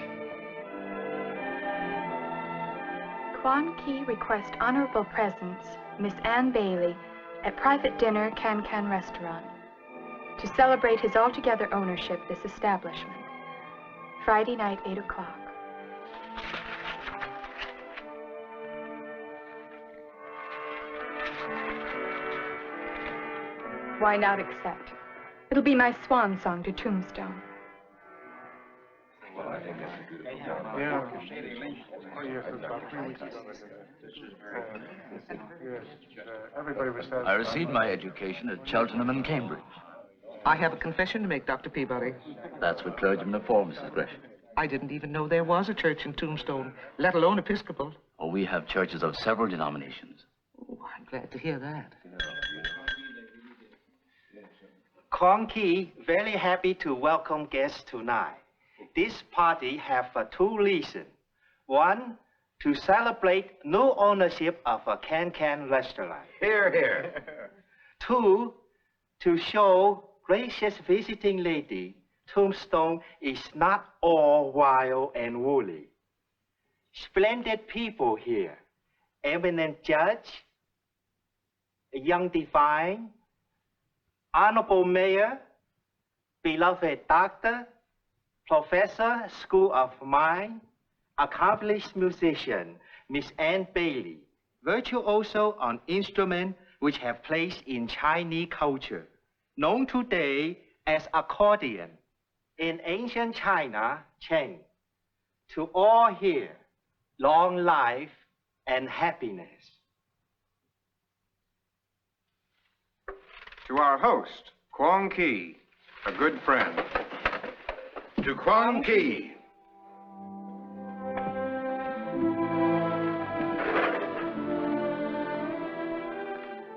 Quan Ki request honorable presence, Miss Ann Bailey, at private dinner Can Restaurant, to celebrate his altogether ownership this establishment. Friday night, 8 o'clock. Why not accept? It'll be my swan song to Tombstone. Well, I think that's a good idea. Everybody was satisfied. I received my education at Cheltenham and Cambridge. I have a confession to make, Dr. Peabody. That's what clergymen are for, Mrs. Gresham. I didn't even know there was a church in Tombstone, let alone Episcopal. Oh, we have churches of several denominations. Oh, I'm glad to hear that. Kwong Ki very happy to welcome guests tonight. This party have two reasons. One, to celebrate new ownership of a Can restaurant. Here, here. Two, to show gracious visiting lady, Tombstone is not all wild and woolly. Splendid people here. Eminent judge, a young divine, honorable mayor, beloved doctor, professor, School of Mine, accomplished musician, Miss Ann Bailey, virtuoso on instrument which have place in Chinese culture, known today as accordion, in ancient China, Cheng. To all here, long life and happiness. To our host, Kwong Ki, a good friend. To Kwong Ki.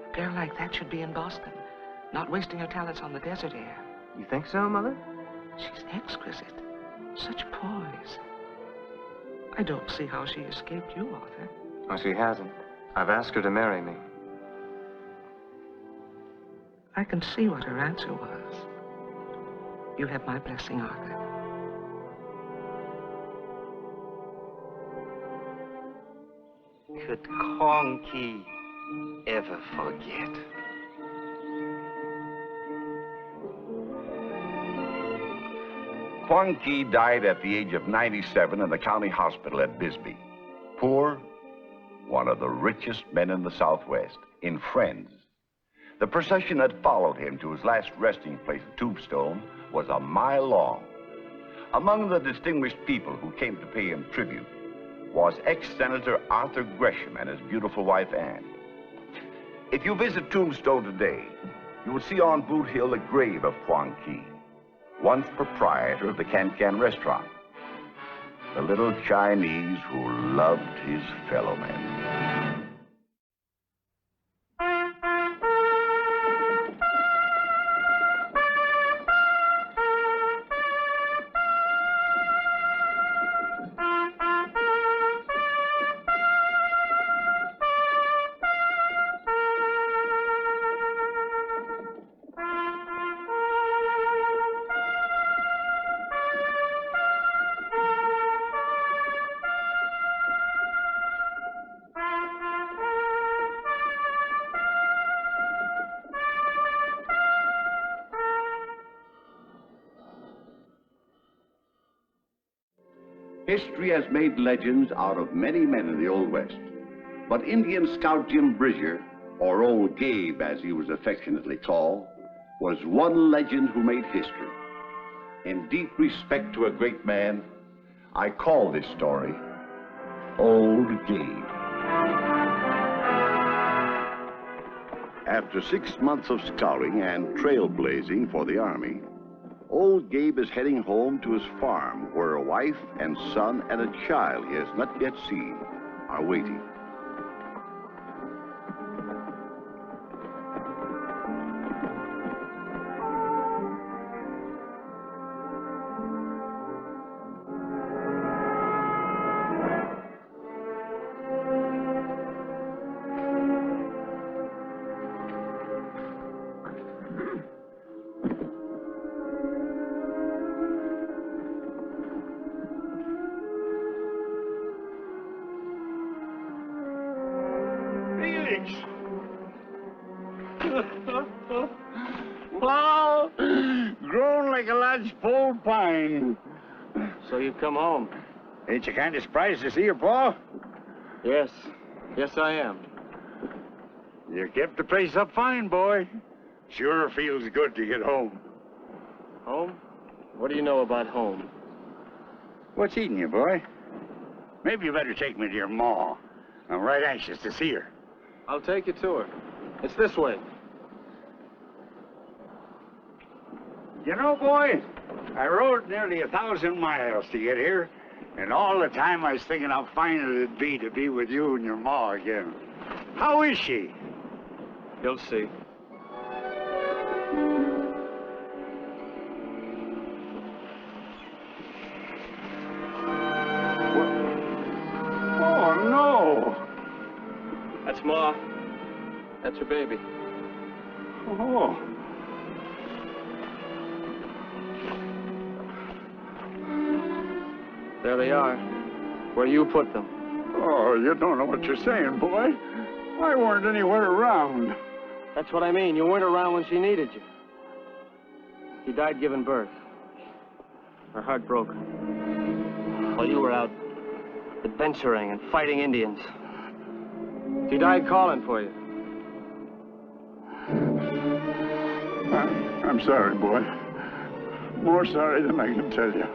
A girl like that should be in Boston, not wasting her talents on the desert air. You think so, Mother? She's exquisite. Such poise. I don't see how she escaped you, Arthur. Oh, she hasn't. I've asked her to marry me. I can see what her answer was. You have my blessing, Arthur. Could Kwong Ki ever forget? Kwong Ki died at the age of 97 in the county hospital at Bisbee. Poor, one of the richest men in the Southwest, in Friends. The procession that followed him to his last resting place at Tombstone was a mile long. Among the distinguished people who came to pay him tribute was ex-Senator Arthur Gresham and his beautiful wife, Ann. If you visit Tombstone today, you will see on Boot Hill the grave of Kwong Ki, once proprietor of the Can restaurant, the little Chinese who loved his fellow men. History has made legends out of many men in the Old West. But Indian Scout Jim Bridger, or Old Gabe as he was affectionately called, was one legend who made history. In deep respect to a great man, I call this story Old Gabe. After 6 months of scouting and trailblazing for the Army, Old Gabe is heading home to his farm, where a wife and son and a child he has not yet seen are waiting. Wow, grown like a lodgepole pine. So you've come home? Ain't you kind of surprised to see your pa? Yes. Yes, I am. You kept the place up fine, boy. Sure feels good to get home. Home? What do you know about home? What's eating you, boy? Maybe you better take me to your ma. I'm right anxious to see her. I'll take you to her. It's this way. You know, boy, I rode nearly 1,000 miles to get here, and all the time I was thinking how fine it'd be to be with you and your ma again. How is she? You'll see. Oh, no! That's Ma. That's her baby. Oh. There they are, where you put them. Oh, you don't know what you're saying, boy. I weren't anywhere around. That's what I mean. You weren't around when she needed you. She died giving birth. Her heart broke. While you were out adventuring and fighting Indians. She died calling for you. I'm sorry, boy. More sorry than I can tell you.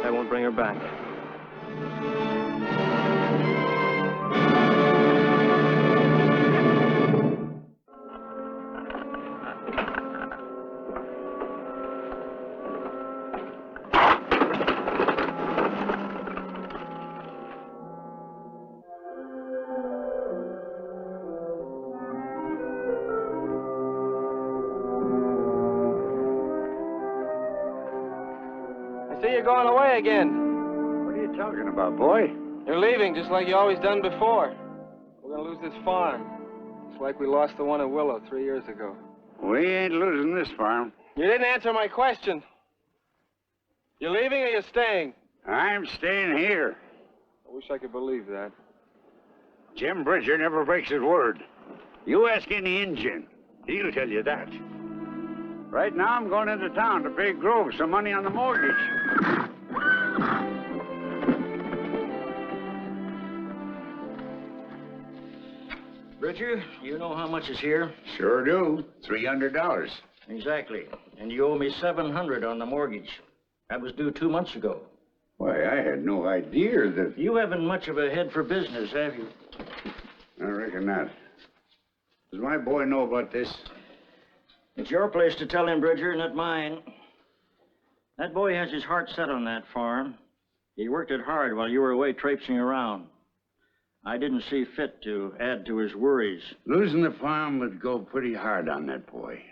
I won't bring her back. I see you're going away again. What are you talking about, boy? You're leaving just like you always done before. We're gonna lose this farm. It's like we lost the one at Willow 3 years ago. We ain't losing this farm. You didn't answer my question. You leaving or you staying? I'm staying here. I wish I could believe that. Jim Bridger never breaks his word. You ask any Injun, he'll tell you that. Right now, I'm going into town to pay Grove some money on the mortgage. Bridger, you know how much is here? Sure do. $300. Exactly. And you owe me $700 on the mortgage. That was due 2 months ago. Why, I had no idea that... You haven't much of a head for business, have you? I reckon not. Does my boy know about this? It's your place to tell him, Bridger, not mine. That boy has his heart set on that farm. He worked it hard while you were away traipsing around. I didn't see fit to add to his worries. Losing the farm would go pretty hard on that boy.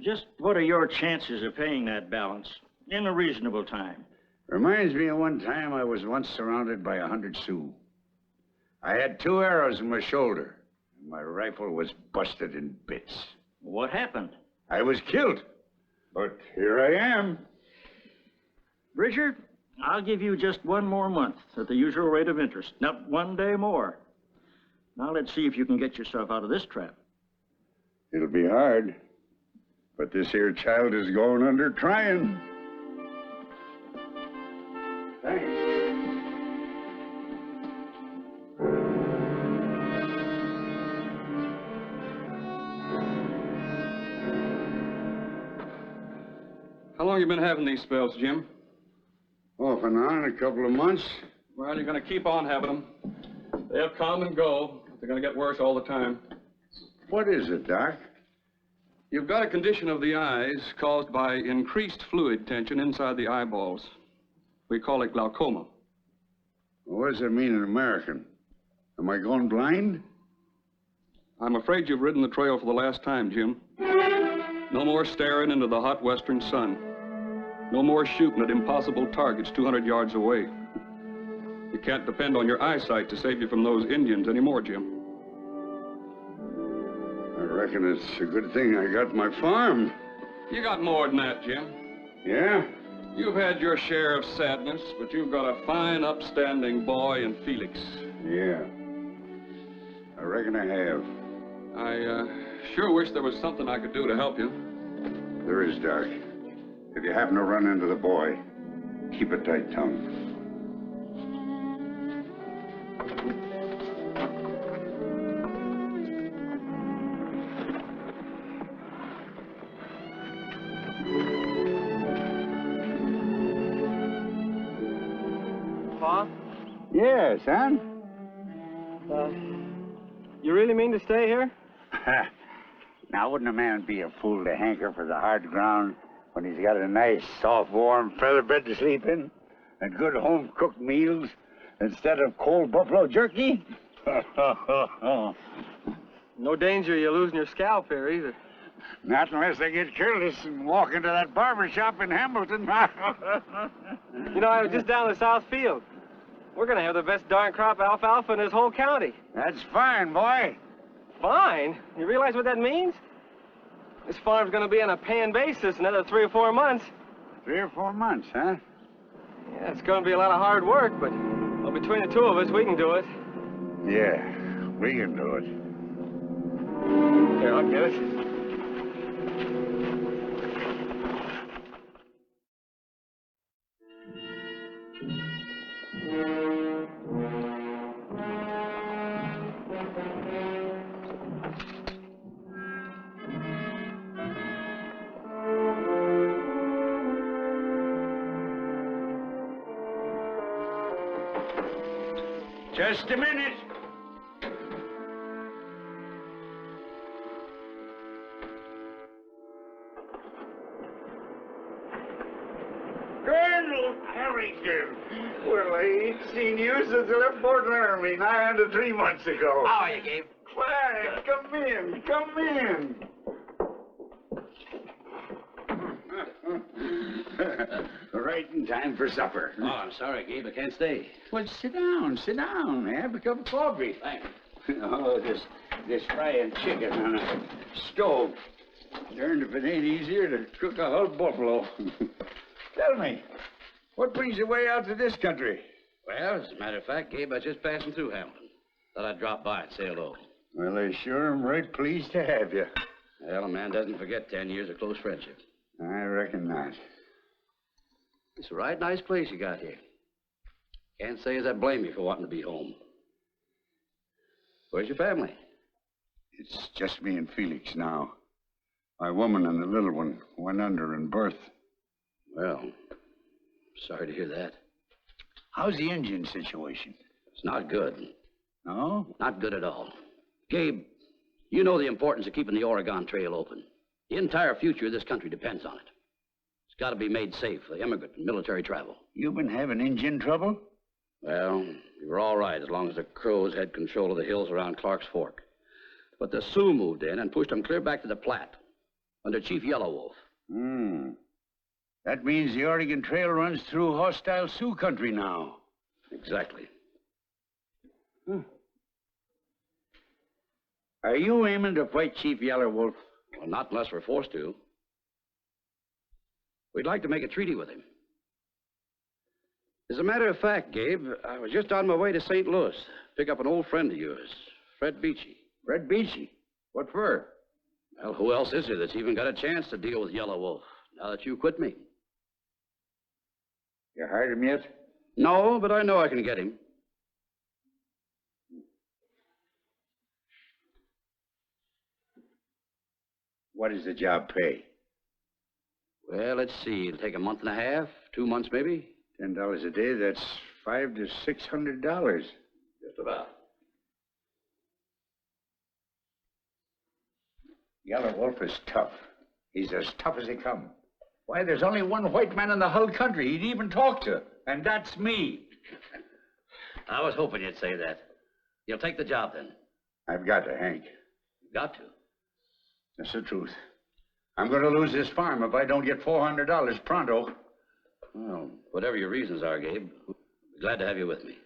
Just what are your chances of paying that balance in a reasonable time? Reminds me of one time I was once surrounded by 100 Sioux. I had 2 arrows in my shoulder, and my rifle was busted in bits. What happened? I was killed, but here I am. Bridger, I'll give you just 1 more month at the usual rate of interest, not 1 day more. Now let's see if you can get yourself out of this trap. It'll be hard, but this here child is going under trying. Thanks. How long you been having these spells, Jim? Off and on, a couple of months. Well, you're going to keep on having them. They'll come and go. They're going to get worse all the time. What is it, Doc? You've got a condition of the eyes caused by increased fluid tension inside the eyeballs. We call it glaucoma. What does that mean in American? Am I going blind? I'm afraid you've ridden the trail for the last time, Jim. No more staring into the hot western sun. No more shooting at impossible targets 200 yards away. You can't depend on your eyesight to save you from those Indians anymore, Jim. I reckon it's a good thing I got my farm. You got more than that, Jim. Yeah? You've had your share of sadness, but you've got a fine, upstanding boy in Felix. Yeah. I reckon I have. I sure wish there was something I could do to help you. There is, Doc. If you happen to run into the boy, keep a tight tongue. Pa? Yeah, son? You really mean to stay here? Now, wouldn't a man be a fool to hanker for the hard ground when he's got a nice, soft, warm feather bed to sleep in and good home-cooked meals instead of cold buffalo jerky? No danger of you losing your scalp here either. Not unless they get careless and walk into that barber shop in Hamilton. You know, I was just down the South Field. We're going to have the best darn crop of alfalfa in this whole county. That's fine, boy. Fine? You realize what that means? This farm's going to be on a paying basis another 3 or 4 months. 3 or 4 months, huh? Yeah, it's going to be a lot of hard work, but well, between the two of us, we can do it. Yeah, we can do it. Here, I'll get it. Just a minute. Colonel Harrington. Well, I ain't seen you since I left Fort Laramie nigh under 3 months ago. How are you, Gabe? Why, come in, come in. Right in time for supper. Oh, I'm sorry, Gabe. I can't stay. Well, sit down, sit down. Have a cup of coffee. Thanks. Oh, this frying chicken on a stove. Darned if it ain't easier to cook a whole buffalo. Tell me, what brings you way out to this country? Well, as a matter of fact, Gabe, I was just passing through Hamilton. Thought I'd drop by and say hello. Well, I sure am right pleased to have you. Well, a man doesn't forget 10 years of close friendship. I reckon not. It's a right nice place you got here. Can't say as I blame you for wanting to be home. Where's your family? It's just me and Felix now. My woman and the little one went under in birth. Well, sorry to hear that. How's the engine situation? It's not good. No? Not good at all. Gabe, you know the importance of keeping the Oregon Trail open. The entire future of this country depends on it. It's got to be made safe for immigrant and military travel. You been having engine trouble? Well, we were all right as long as the Crows had control of the hills around Clark's Fork. But the Sioux moved in and pushed them clear back to the Platte under Chief Yellow Wolf. That means the Oregon Trail runs through hostile Sioux country now. Exactly. Are you aiming to fight Chief Yellow Wolf? Well, not unless we're forced to. We'd like to make a treaty with him. As a matter of fact, Gabe, I was just on my way to St. Louis to pick up an old friend of yours, Fred Beachy. Fred Beachy? What for? Well, who else is there that's even got a chance to deal with Yellow Wolf now that you quit me? You hired him yet? No, but I know I can get him. What does the job pay? Well, let's see. It'll take a month and a half, 2 months maybe. $10 a day, that's $500 to $600. Just about. Yellow Wolf is tough. He's as tough as they come. Why, there's only one white man in the whole country he'd even talk to, and that's me. I was hoping you'd say that. You'll take the job, then? I've got to, Hank. You've got to. That's the truth. I'm going to lose this farm if I don't get $400 pronto. Well, whatever your reasons are, Gabe, I'll be glad to have you with me.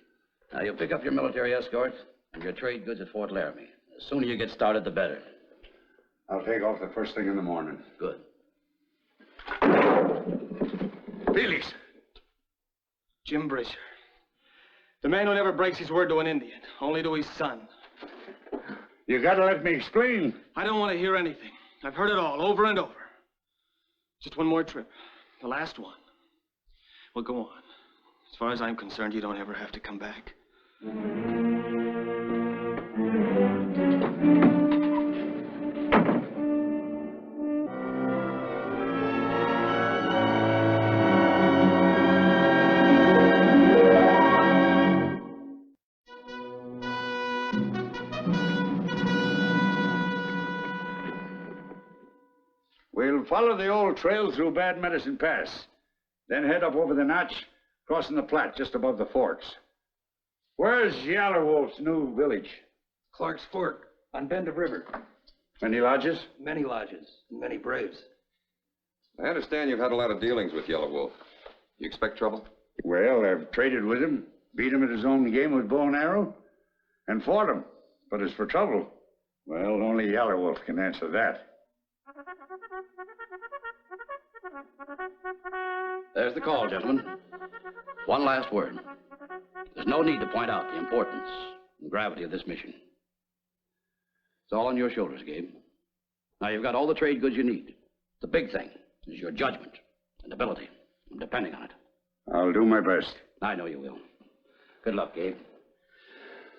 Now, you'll pick up your military escort and your trade goods at Fort Laramie. The sooner you get started, the better. I'll take off the first thing in the morning. Good. Felix! Jim Bridger. The man who never breaks his word to an Indian, only to his son. You gotta let me explain. I don't want to hear anything. I've heard it all, over and over. Just one more trip. The last one. Well, go on. As far as I'm concerned, you don't ever have to come back. We'll follow the old trail through Bad Medicine Pass, then head up over the notch, crossing the Platte just above the forks. Where's Yellow Wolf's new village? Clark's Fork, on Bend of River. Many lodges? Many lodges, and many braves. I understand you've had a lot of dealings with Yellow Wolf. You expect trouble? Well, I've traded with him, beat him at his own game with bow and arrow, and fought him. But as for trouble, well, only Yellow Wolf can answer that. There's the call, gentlemen. One last word. There's no need to point out the importance and gravity of this mission. It's all on your shoulders, Gabe. Now, you've got all the trade goods you need. The big thing is your judgment and ability. I'm depending on it. I'll do my best. I know you will. Good luck, Gabe.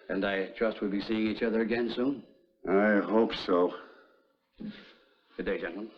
And I trust we'll be seeing each other again soon? I hope so. Good day, gentlemen.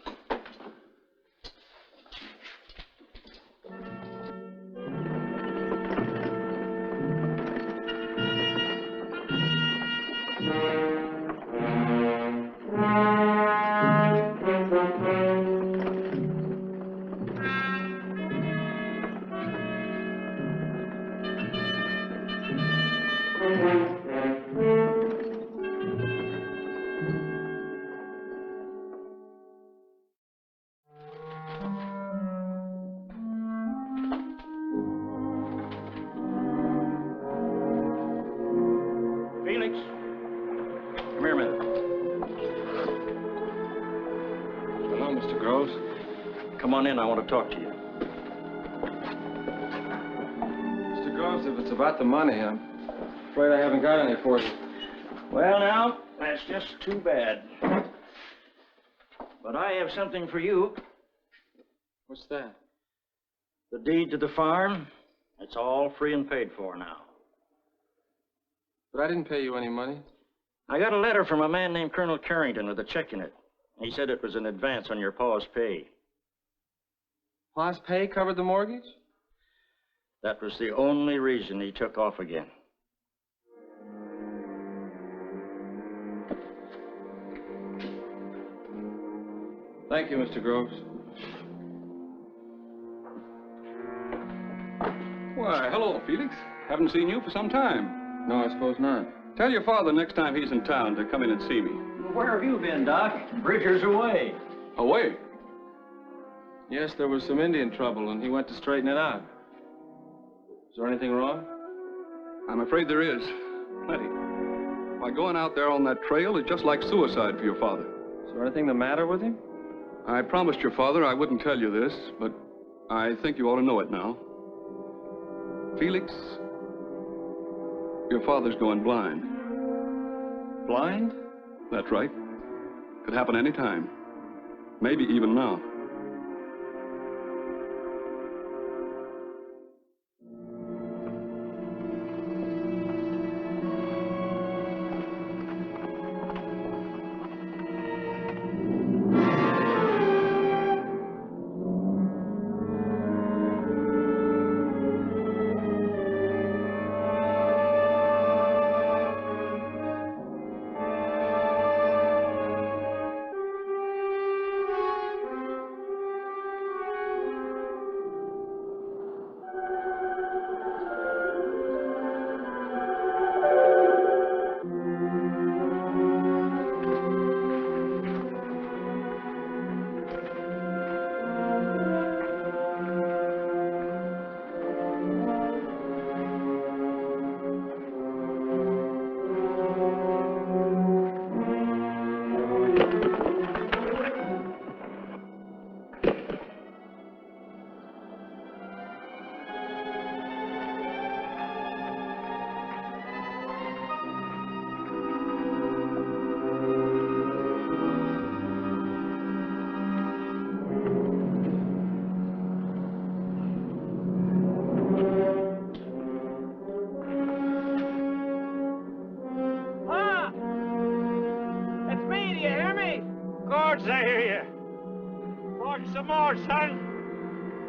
Felix, come here a minute. Hello, Mr. Groves. Come on in, I want to talk to you. Mr. Groves, if it's about the money, I'm afraid I haven't got any for you. Well, now, that's just too bad. But I have something for you. What's that? The deed to the farm, it's all free and paid for now. But I didn't pay you any money. I got a letter from a man named Colonel Carrington with a check in it. He said it was an advance on your pa's pay. Pa's pay covered the mortgage? That was the only reason he took off again. Thank you, Mr. Groves. Why, hello, Felix. Haven't seen you for some time. No, I suppose not. Tell your father next time he's in town to come in and see me. Where have you been, Doc? Bridger's away. Away? Yes, there was some Indian trouble, and he went to straighten it out. Is there anything wrong? I'm afraid there is. Plenty. By going out there on that trail is just like suicide for your father. Is there anything the matter with him? I promised your father I wouldn't tell you this, but I think you ought to know it now. Felix, your father's going blind. Blind? That's right. Could happen any time. Maybe even now.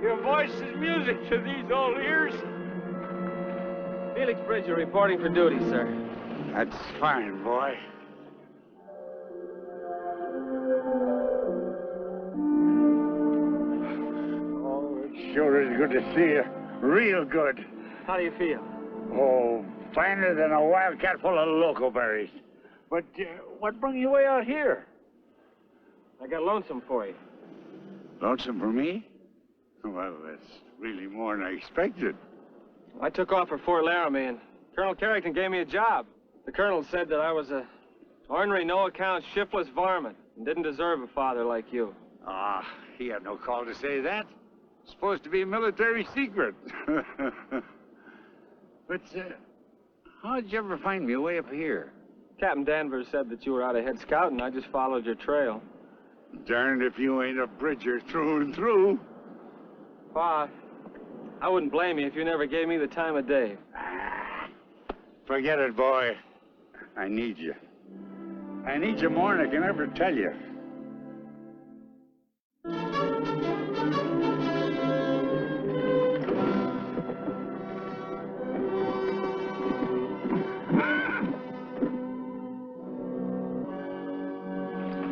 Your voice is music to these old ears. Felix Bridger reporting for duty, sir. That's fine, boy. Oh, it sure is good to see you. Real good. How do you feel? Oh, finer than a wildcat full of loco berries. But what brung you way out here? I got lonesome for you. Lonesome for me? Well, that's really more than I expected. I took off for Fort Laramie, and Colonel Carrington gave me a job. The colonel said that I was a ornery, no-account, shiftless varmint and didn't deserve a father like you. Ah, he had no call to say that. It's supposed to be a military secret. But, how'd you ever find me way up here? Captain Danvers said that you were out ahead scouting. I just followed your trail. Darned if you ain't a Bridger through and through. Pa, I wouldn't blame you if you never gave me the time of day. Forget it, boy. I need you. I need you more than I can ever tell you.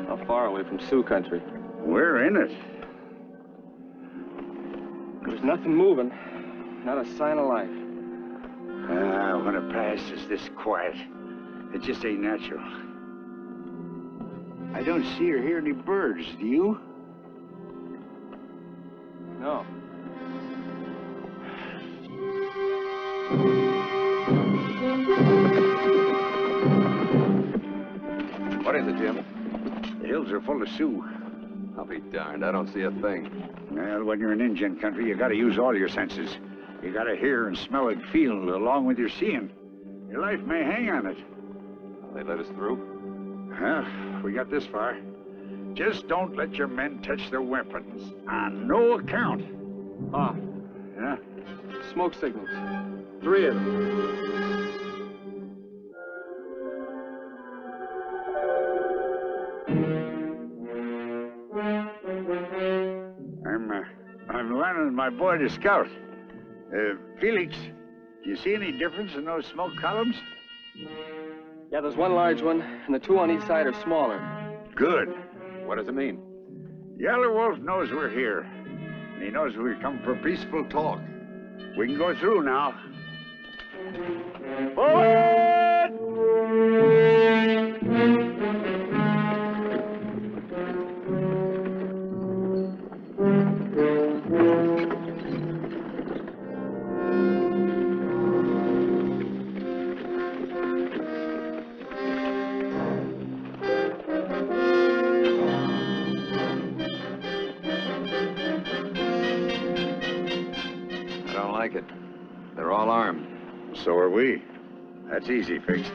How far away from Sioux country? We're in it. There's nothing moving. Not a sign of life. When a pass is this quiet, it just ain't natural. I don't see or hear any birds, do you? No. What is it, Jim? The hills are full of Sioux. I'll be darned. I don't see a thing. Well, when you're in Indian country, you gotta use all your senses. You gotta hear and smell and feel along with your seeing. Your life may hang on it. They let us through? Well, we got this far. Just don't let your men touch their weapons. On no account. Ah. Yeah? Smoke signals. 3 of them. I'm learning my boy to scout. Felix, do you see any difference in those smoke columns? Yeah, there's one large one, and the 2 on each side are smaller. Good. What does it mean? Yellow Wolf knows we're here. And he knows we come for peaceful talk. We can go through now. Forward! They're all armed. So are we. That's easy fixed.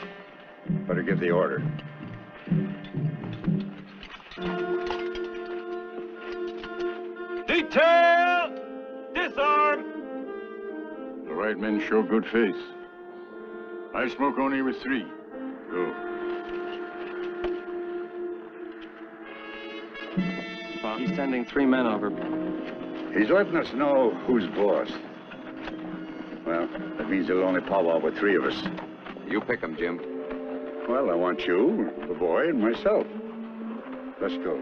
Better give the order. Detail! Disarm! The right men show good face. I smoke only with 3. Go. He's sending 3 men over. He's letting us know who's boss. Well, that means he'll only powwow with 3 of us. You pick them, Jim. Well, I want you, the boy, and myself. Let's go.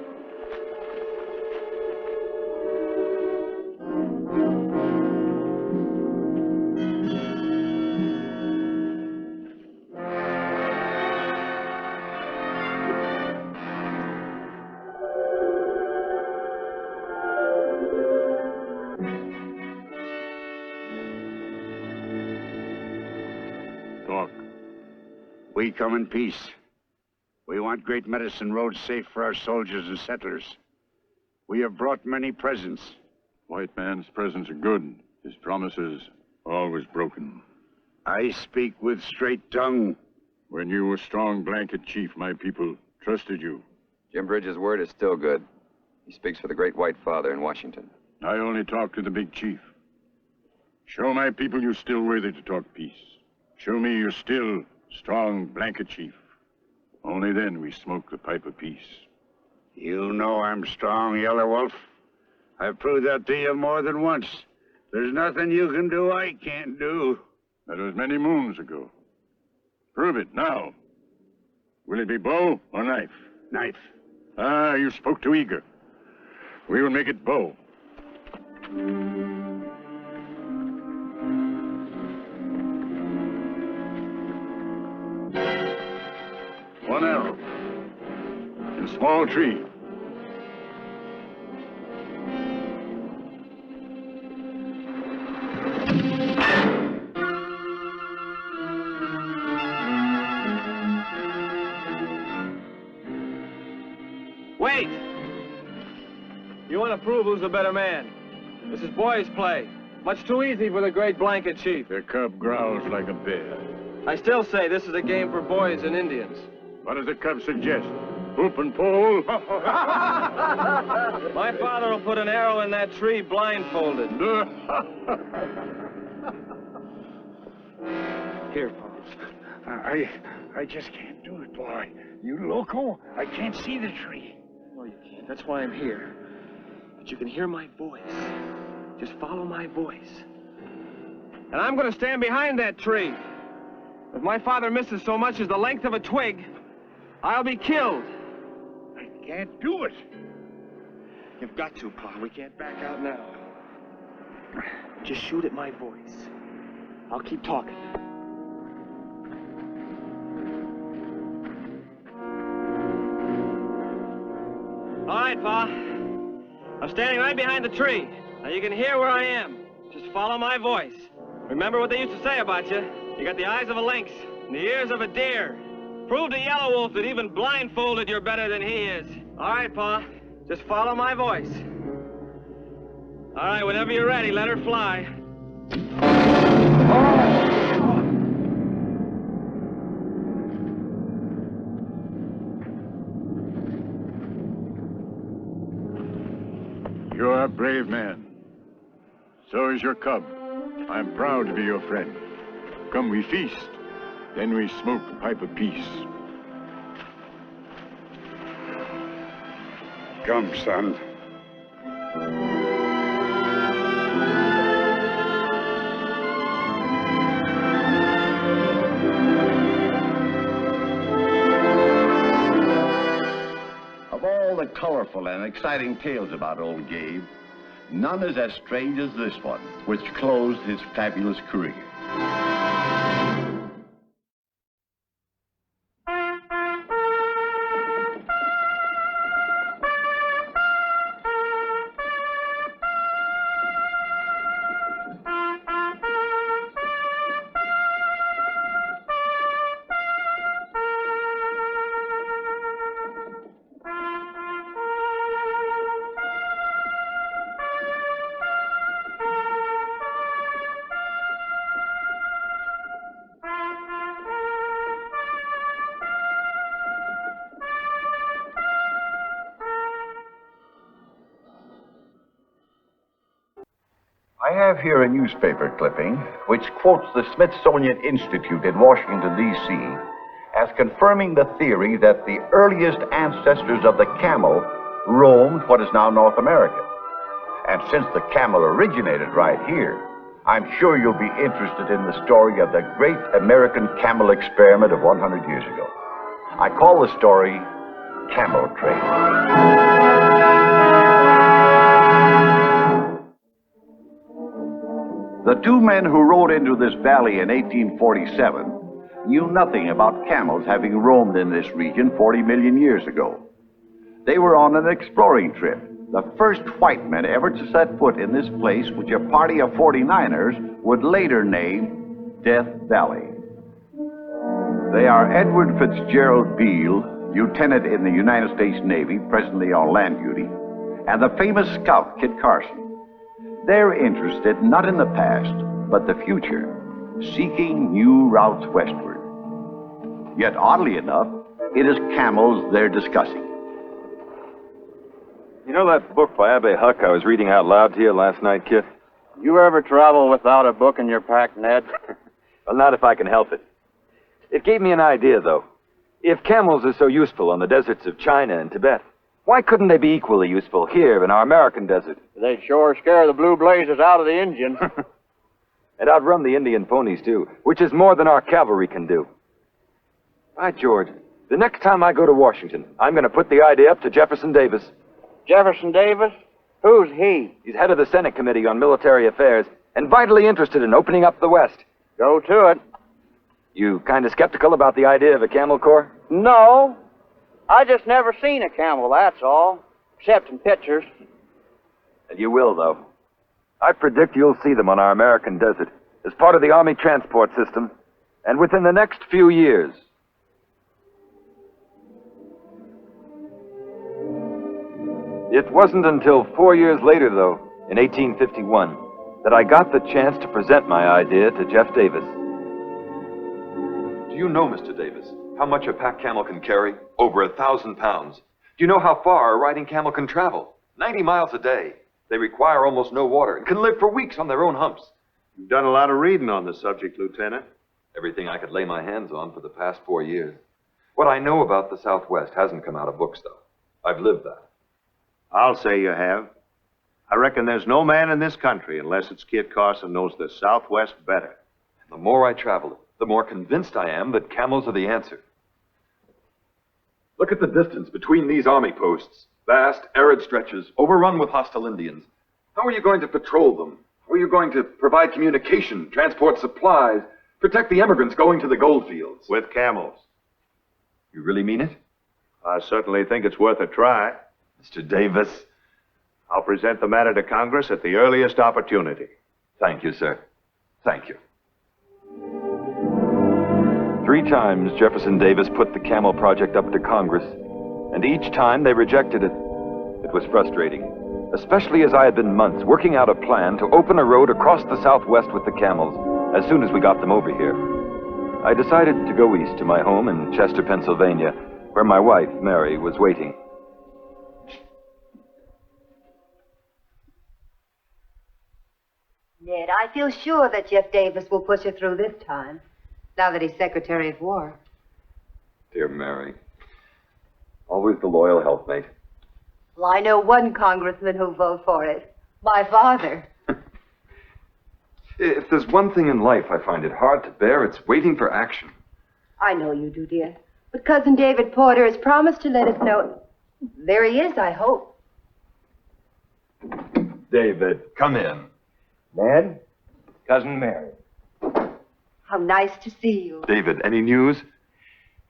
We come in peace. We want Great Medicine Road safe for our soldiers and settlers. We have brought many presents. White man's presents are good. His promises always broken. I speak with straight tongue. When you were strong blanket chief, my people trusted you. Jim Bridges' word is still good. He speaks for the great white father in Washington. I only talk to the big chief. Show my people you're still worthy to talk peace. Show me you're still strong blanket chief. Only then we smoke the pipe of peace. You know I'm strong, Yellow Wolf. I've proved that to you more than once. There's nothing you can do I can't do. That was many moons ago. Prove it now. Will it be bow or knife? Knife. Ah, you spoke too eager. We will make it bow. One arrow. In a small tree. Wait! You want to prove who's the better man. This is boys' play. Much too easy for the great blanket chief. The cub growls like a bear. I still say this is a game for boys and Indians. What does the cub suggest? Hoop and pole? My father will put an arrow in that tree blindfolded. Here, Paul. I just can't do it, boy. You loco? I can't see the tree. No, you can't. That's why I'm here. But you can hear my voice. Just follow my voice. And I'm going to stand behind that tree. If my father misses so much as the length of a twig, I'll be killed. I can't do it. You've got to, Pa. We can't back out now. Just shoot at my voice. I'll keep talking. All right, Pa. I'm standing right behind the tree. Now you can hear where I am. Just follow my voice. Remember what they used to say about you. You got the eyes of a lynx and the ears of a deer. Prove to Yellow Wolf that even blindfolded you're better than he is. All right, Pa. Just follow my voice. All right, whenever you're ready, let her fly. You are a brave man. So is your cub. I'm proud to be your friend. Come, we feast. Then we smoke a pipe of peace. Come, son. Of all the colorful and exciting tales about old Gabe, none is as strange as this one, which closed his fabulous career. I have here a newspaper clipping which quotes the Smithsonian Institute in Washington, D.C. as confirming the theory that the earliest ancestors of the camel roamed what is now North America. And since the camel originated right here, I'm sure you'll be interested in the story of the great American camel experiment of 100 years ago. I call the story Camel Trade. The two men who rode into this valley in 1847 knew nothing about camels having roamed in this region 40 million years ago. They were on an exploring trip, the first white men ever to set foot in this place which a party of 49ers would later name Death Valley. They are Edward Fitzgerald Beale, lieutenant in the United States Navy, presently on land duty, and the famous scout Kit Carson. They're interested not in the past, but the future, seeking new routes westward. Yet, oddly enough, it is camels they're discussing. You know that book by Abbe Huck I was reading out loud to you last night, Kit? You ever travel without a book in your pack, Ned? Well, not if I can help it. It gave me an idea, though. If camels are so useful on the deserts of China and Tibet, Why couldn't they be equally useful here in our American desert? They'd sure scare the blue blazes out of the Indians. And outrun the Indian ponies, too, which is more than our cavalry can do. By George, the next time I go to Washington, I'm going to put the idea up to Jefferson Davis. Jefferson Davis? Who's he? He's head of the Senate Committee on Military Affairs and vitally interested in opening up the West. Go to it. You kind of skeptical about the idea of a camel corps? No. I just never seen a camel, that's all. Except in pictures. And you will, though. I predict you'll see them on our American desert as part of the Army transport system, and within the next few years. It wasn't until 4 years later, though, in 1851, that I got the chance to present my idea to Jeff Davis. Do you know, Mr. Davis, how much a pack camel can carry? Over 1,000 pounds. Do you know how far a riding camel can travel? 90 miles a day. They require almost no water and can live for weeks on their own humps. You've done a lot of reading on the subject, Lieutenant. Everything I could lay my hands on for the past 4 years. What I know about the Southwest hasn't come out of books, though. I've lived that. I'll say you have. I reckon there's no man in this country, unless it's Kit Carson, knows the Southwest better. The more I travel it, the more convinced I am that camels are the answer. Look at the distance between these army posts. Vast, arid stretches, overrun with hostile Indians. How are you going to patrol them? How are you going to provide communication, transport supplies, protect the immigrants going to the gold fields? With camels. You really mean it? I certainly think it's worth a try. Mr. Davis. I'll present the matter to Congress at the earliest opportunity. Thank you, sir. Thank you. 3 times Jefferson Davis put the Camel Project up to Congress, and each time they rejected it. It was frustrating, especially as I had been months working out a plan to open a road across the Southwest with the camels as soon as we got them over here. I decided to go east to my home in Chester, Pennsylvania, where my wife, Mary, was waiting. Ned, I feel sure that Jeff Davis will push it through this time, now that he's Secretary of War. Dear Mary. Always the loyal helpmate. Well, I know one congressman who'll vote for it. My father. If there's one thing in life I find it hard to bear, it's waiting for action. I know you do, dear. But Cousin David Porter has promised to let us know. There he is, I hope. David, come in. Ned, Cousin Mary. How nice to see you. David, any news?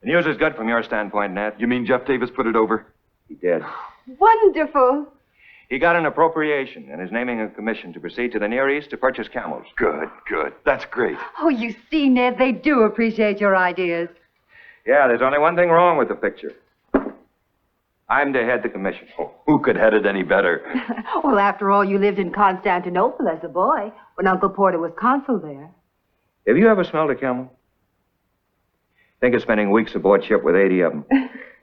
The news is good from your standpoint, Ned. You mean Jeff Davis put it over? He did. Wonderful. He got an appropriation and is naming a commission to proceed to the Near East to purchase camels. Good, good. That's great. Oh, you see, Ned, they do appreciate your ideas. Yeah, there's only one thing wrong with the picture. I'm to head the commission. Oh, who could head it any better? Well, after all, you lived in Constantinople as a boy when Uncle Porter was consul there. Have you ever smelled a camel? Think of spending weeks aboard ship with 80 of them.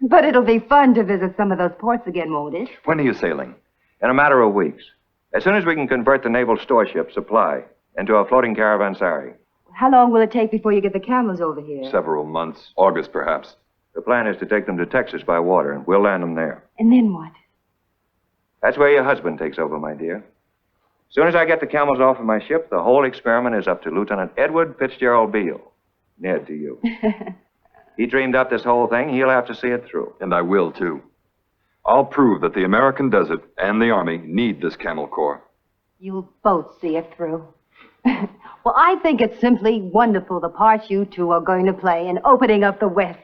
But it'll be fun to visit some of those ports again, won't it? When are you sailing? In a matter of weeks. As soon as we can convert the naval store ship Supply into a floating caravanserai. How long will it take before you get the camels over here? Several months. August, perhaps. The plan is to take them to Texas by water, and we'll land them there. And then what? That's where your husband takes over, my dear. As soon as I get the camels off of my ship, the whole experiment is up to Lieutenant Edward Fitzgerald Beale. Ned, to you. He dreamed up this whole thing. He'll have to see it through. And I will, too. I'll prove that the American desert and the Army need this Camel Corps. You'll both see it through. Well, I think it's simply wonderful the part you two are going to play in opening up the West.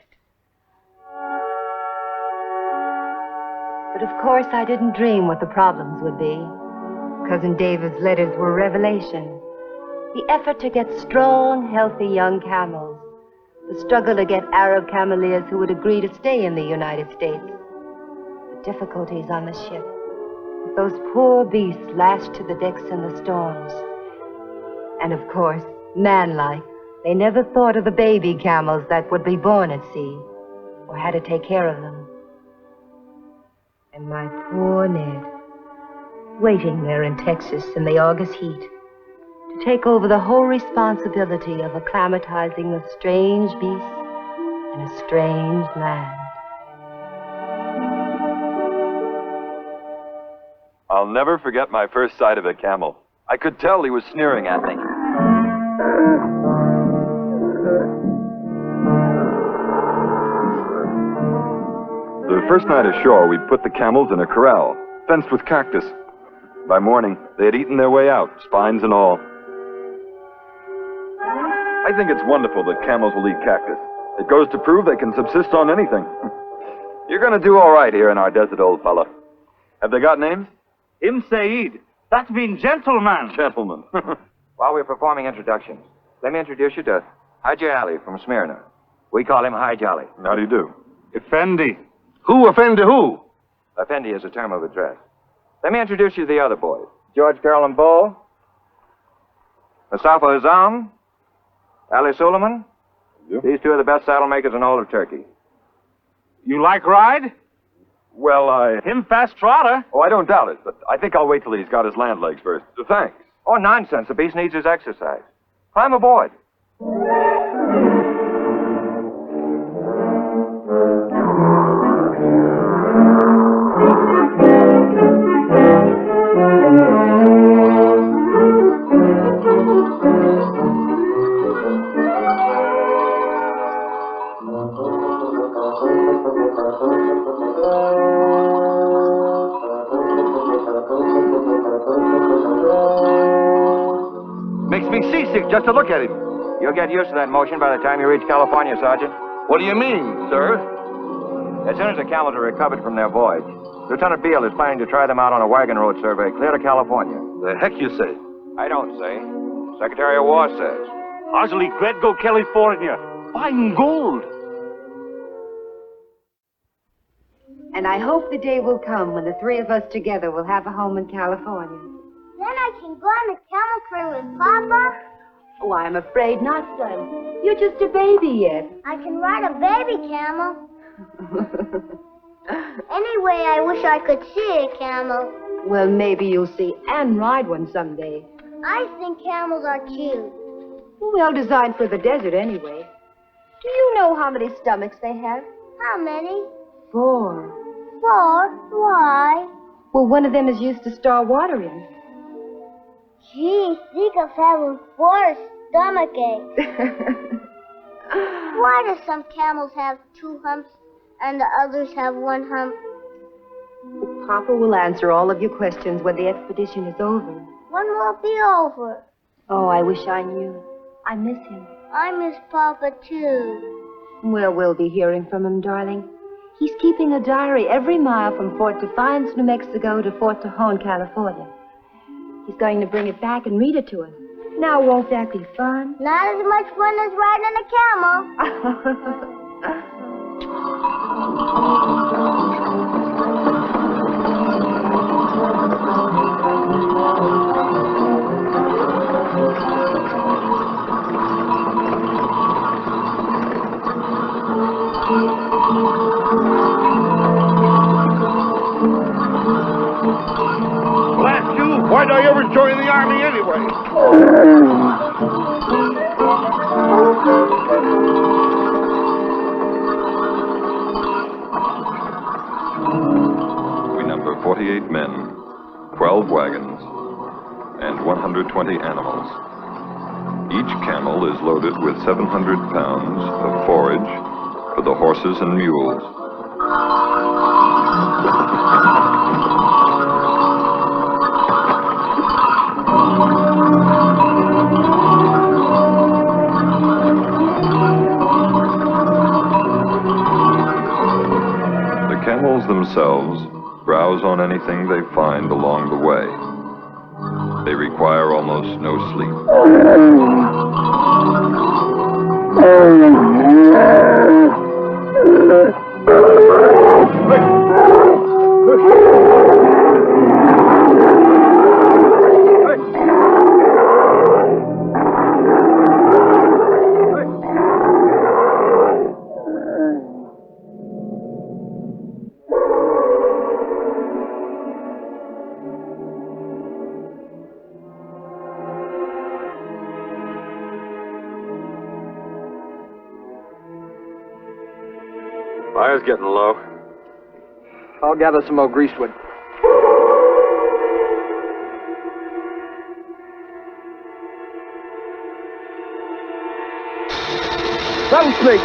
But of course, I didn't dream what the problems would be. Cousin David's letters were a revelation. The effort to get strong, healthy young camels. The struggle to get Arab cameleers who would agree to stay in the United States. The difficulties on the ship. With those poor beasts lashed to the decks in the storms. And of course, manlike, they never thought of the baby camels that would be born at sea, or had to take care of them. And my poor Ned, waiting there in Texas in the August heat, to take over the whole responsibility of acclimatizing the strange beasts in a strange land. I'll never forget my first sight of a camel. I could tell he was sneering at me. The first night ashore, we put the camels in a corral, fenced with cactus. By morning, they had eaten their way out, spines and all. I think it's wonderful that camels will eat cactus. It goes to prove they can subsist on anything. You're going to do all right here in our desert, old fella. Have they got names? Him Saeed. That means gentleman. Gentlemen. While we're performing introductions, let me introduce you to Haji Ali from Smyrna. We call him Haji Ali. How do you do? Effendi. Who offended who? Effendi is a term of address. Let me introduce you to the other boys. George Carolyn Bull, Mustafa Azam, Ali Suleiman. These two are the best saddle makers in all of Turkey. You like ride? Well, Him fast trotter. Oh, I don't doubt it, but I think I'll wait till he's got his land legs first. Thanks. Oh, nonsense. The beast needs his exercise. Climb aboard. Makes me seasick just to look at him. You'll get used to that motion by the time you reach California, Sergeant. What do you mean, sir? As soon as the camels are recovered from their voyage, Lieutenant Beale is planning to try them out on a wagon road survey clear to California. The heck you say? I don't say. Secretary of War says. Harsley Gredgo, California. Fine gold. And I hope the day will come when the three of us together will have a home in California. Then I can go on a camel train with Papa? Oh, I'm afraid not, son. You're just a baby yet. I can ride a baby camel. Anyway, I wish I could see a camel. Well, maybe you'll see and ride one someday. I think camels are cute. Well, designed for the desert anyway. Do you know how many stomachs they have? How many? 4. 4? Why? Well, one of them is used to store water in. Gee, think of having 4 stomach aches. Why do some camels have 2 humps and the others have 1 hump? Papa will answer all of your questions when the expedition is over. When will it be over? Oh, I wish I knew. I miss him. I miss Papa, too. Well, we'll be hearing from him, darling. He's keeping a diary every mile from Fort Defiance, New Mexico to Fort Tejon, California. He's going to bring it back and read it to us. Now, won't that be fun? Not as much fun as riding a camel. Blast you! Why'd I ever join the army anyway? We number 48 men, 12 wagons, and 120 animals. Each camel is loaded with 700 pounds of forage for the horses and mules. The camels themselves browse on anything they find along the way. They require almost no Fire's getting low. I'll gather some more greasewood. Rattlesnake!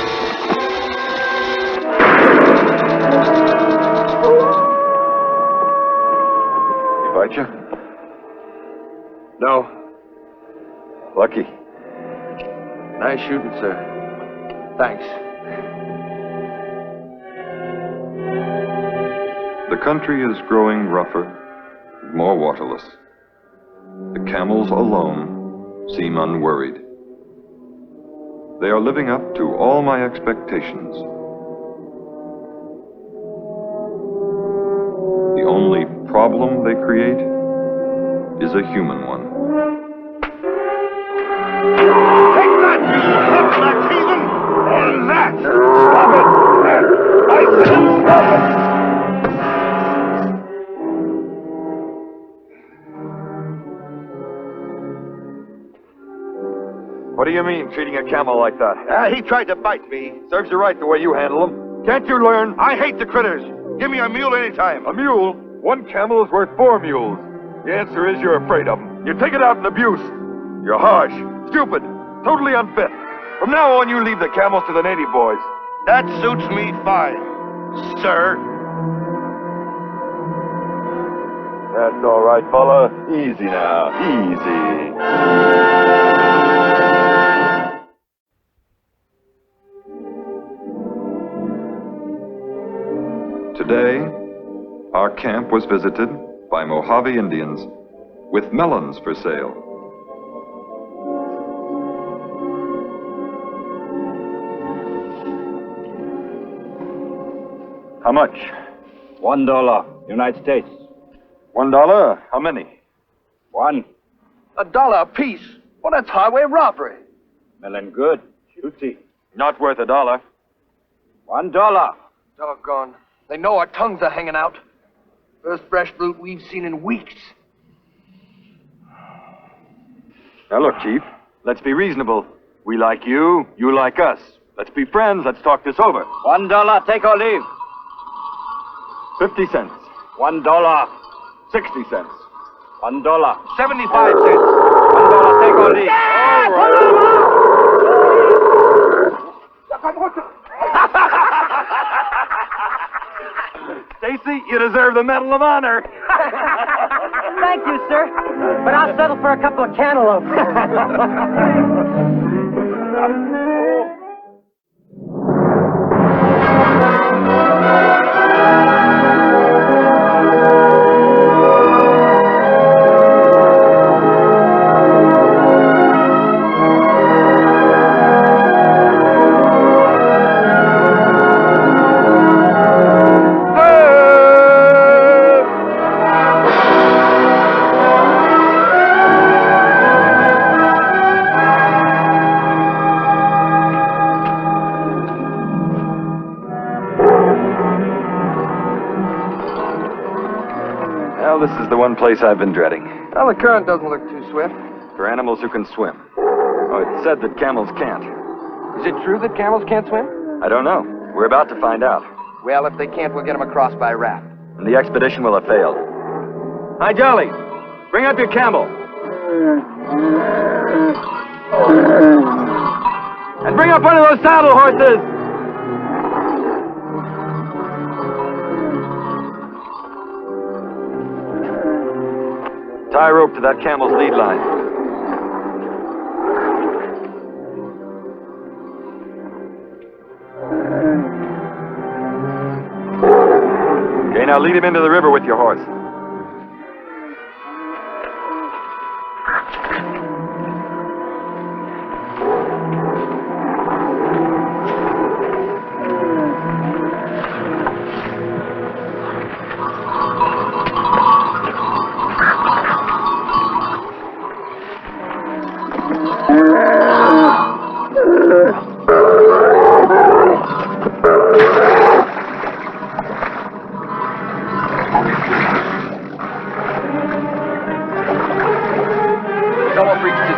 He bite you? No. Lucky. Nice shooting, sir. Thanks. The country is growing rougher, more waterless. The camels alone seem unworried. They are living up to all my expectations. The only problem they create is a human one. Take that, you half-black heathen! And that! Stop it! I said stop it! What do you mean, treating a camel like that? He tried to bite me. Serves you right the way you handle him. Can't you learn? I hate the critters. Give me a mule anytime. A mule? One camel is worth 4 mules. The answer is you're afraid of them. You take it out in abuse. You're harsh, stupid, totally unfit. From now on, you leave the camels to the native boys. That suits me fine, sir. That's all right, fella. Easy now, easy. Today, our camp was visited by Mojave Indians with melons for sale. How much? $1, United States. $1? How many? One. $1 apiece. Well, that's highway robbery. Melon good. Juicy. Not worth $1. $1. Doggone. They know our tongues are hanging out. First fresh fruit we've seen in weeks. Now look, Chief, let's be reasonable. We like you, you like us. Let's be friends, let's talk this over. $1, take or leave. 50 cents. $1. 60 cents. $1. 75 cents. $1, take or leave. All right. Stacy, you deserve the Medal of Honor. Thank you, sir. But I'll settle for a couple of cantaloupes. Well, this is the one place I've been dreading. Well, the current doesn't look too swift. For animals who can swim. Oh, it's said that camels can't. Is it true that camels can't swim? I don't know. We're about to find out. Well, if they can't, we'll get them across by raft. And the expedition will have failed. Hi, Jolly. Bring up your camel. And bring up one of those saddle horses. Tie a rope to that camel's lead line. Okay, now lead him into the river with your horse.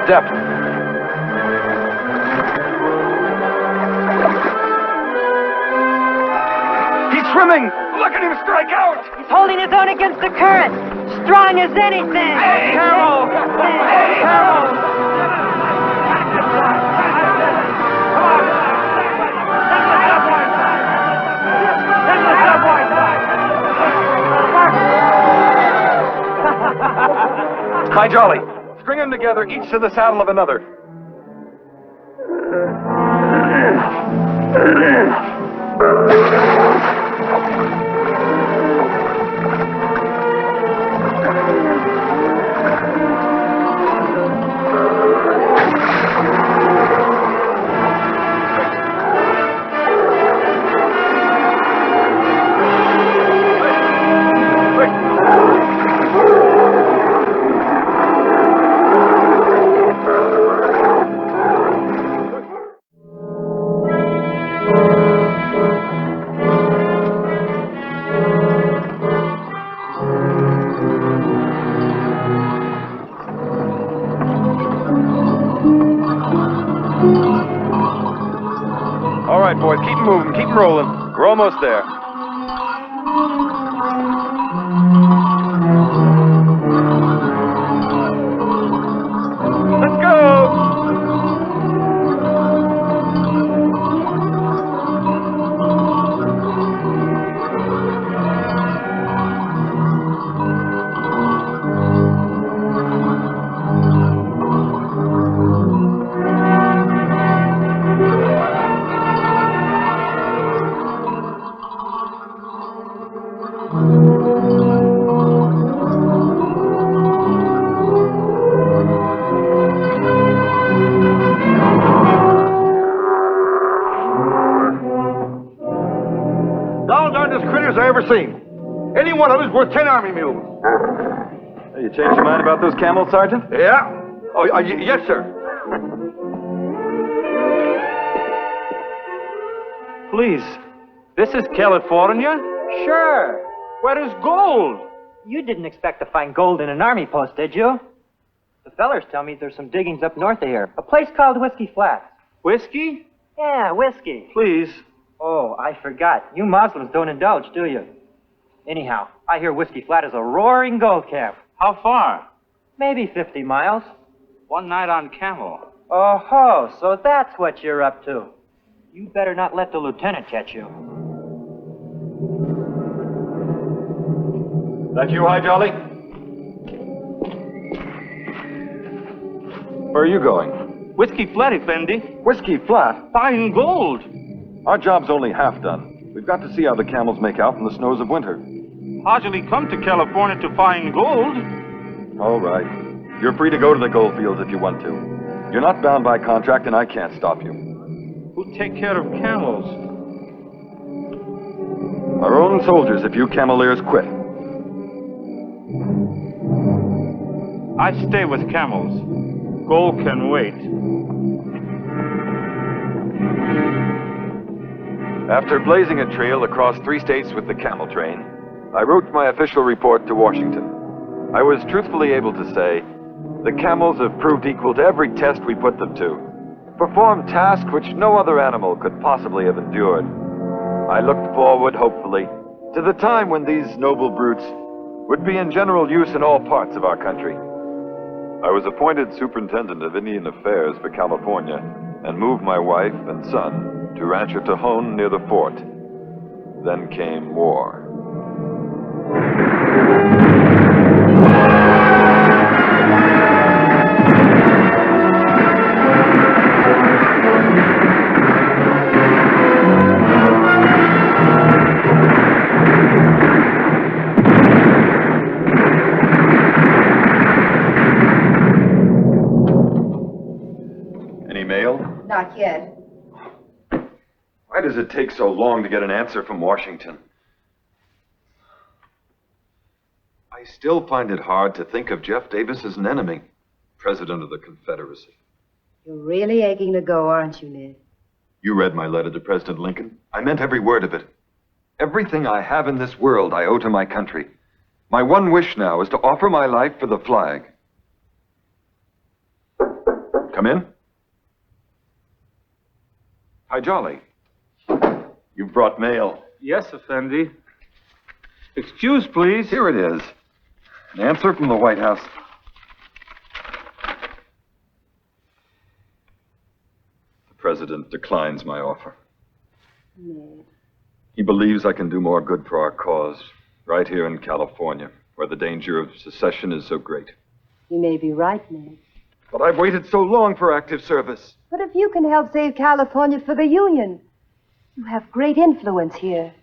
Depth. He's swimming! Look at him strike out! He's holding his own against the current. Strong as anything. Hey, Carol! Hey, Carol! Jolly. String them together, each to the saddle of another. All right, boys, keep moving, keep rolling. We're almost there. Let's go! Darndest critters I ever seen. Any one of them's worth 10 army mules. You changed your mind about those camels, Sergeant? Yeah. Oh, yes, sir. Please, this is California? Sure. Where is gold? You didn't expect to find gold in an army post, did you? The fellers tell me there's some diggings up north of here. A place called Whiskey Flats. Whiskey? Yeah, whiskey. Please. Oh, I forgot. You Muslims don't indulge, do you? Anyhow, I hear Whiskey Flat is a roaring gold camp. How far? Maybe 50 miles. One night on camel. Oh-ho, so that's what you're up to. You better not let the lieutenant catch you. That you, Hi Jolly? Where are you going? Whiskey Flat, Effendi. Whiskey Flat? Fine gold. Our job's only half done. We've got to see how the camels make out in the snows of winter. Hardly come to California to find gold. All right. You're free to go to the gold fields if you want to. You're not bound by contract, and I can't stop you. Who'll take care of camels? Our own soldiers if you cameleers quit. I stay with camels. Gold can wait. After blazing a trail across 3 states with the camel train, I wrote my official report to Washington. I was truthfully able to say, the camels have proved equal to every test we put them to, performed tasks which no other animal could possibly have endured. I looked forward, hopefully, to the time when these noble brutes would be in general use in all parts of our country. I was appointed Superintendent of Indian Affairs for California and moved my wife and son to Rancho Tejon near the fort. Then came war. Any mail? Not yet. Why does it take so long to get an answer from Washington? I still find it hard to think of Jeff Davis as an enemy, President of the Confederacy. You're really aching to go, aren't you, Ned? You read my letter to President Lincoln. I meant every word of it. Everything I have in this world I owe to my country. My one wish now is to offer my life for the flag. Come in. Hi, Jolly. You've brought mail. Yes, Effendi. Excuse, please. Here it is. An answer from the White House. The President declines my offer. Ned. He believes I can do more good for our cause right here in California, where the danger of secession is so great. You may be right, Ned. But I've waited so long for active service. But if you can help save California for the Union, you have great influence here.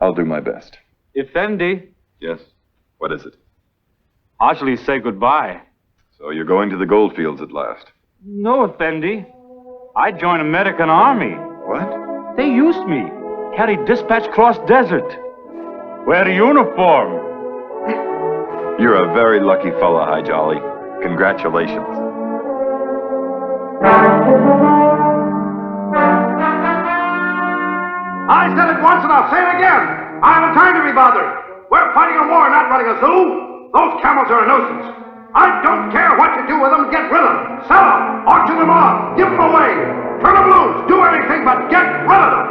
I'll do my best. Effendi, Yes? What is it? actually say goodbye. So you're going to the goldfields at last? No, Effendi. I joined American Army. What? They used me. Carried dispatch cross desert. Wear uniform. You're a very lucky fella, Hi Jolly. Congratulations. I said it once and I'll say it again. I haven't time to be bothered. We're fighting a war, not running a zoo. Those camels are a nuisance. I don't care what you do with them. Get rid of them. Sell them. Auction them off. Give them away. Turn them loose. Do anything but get rid of them.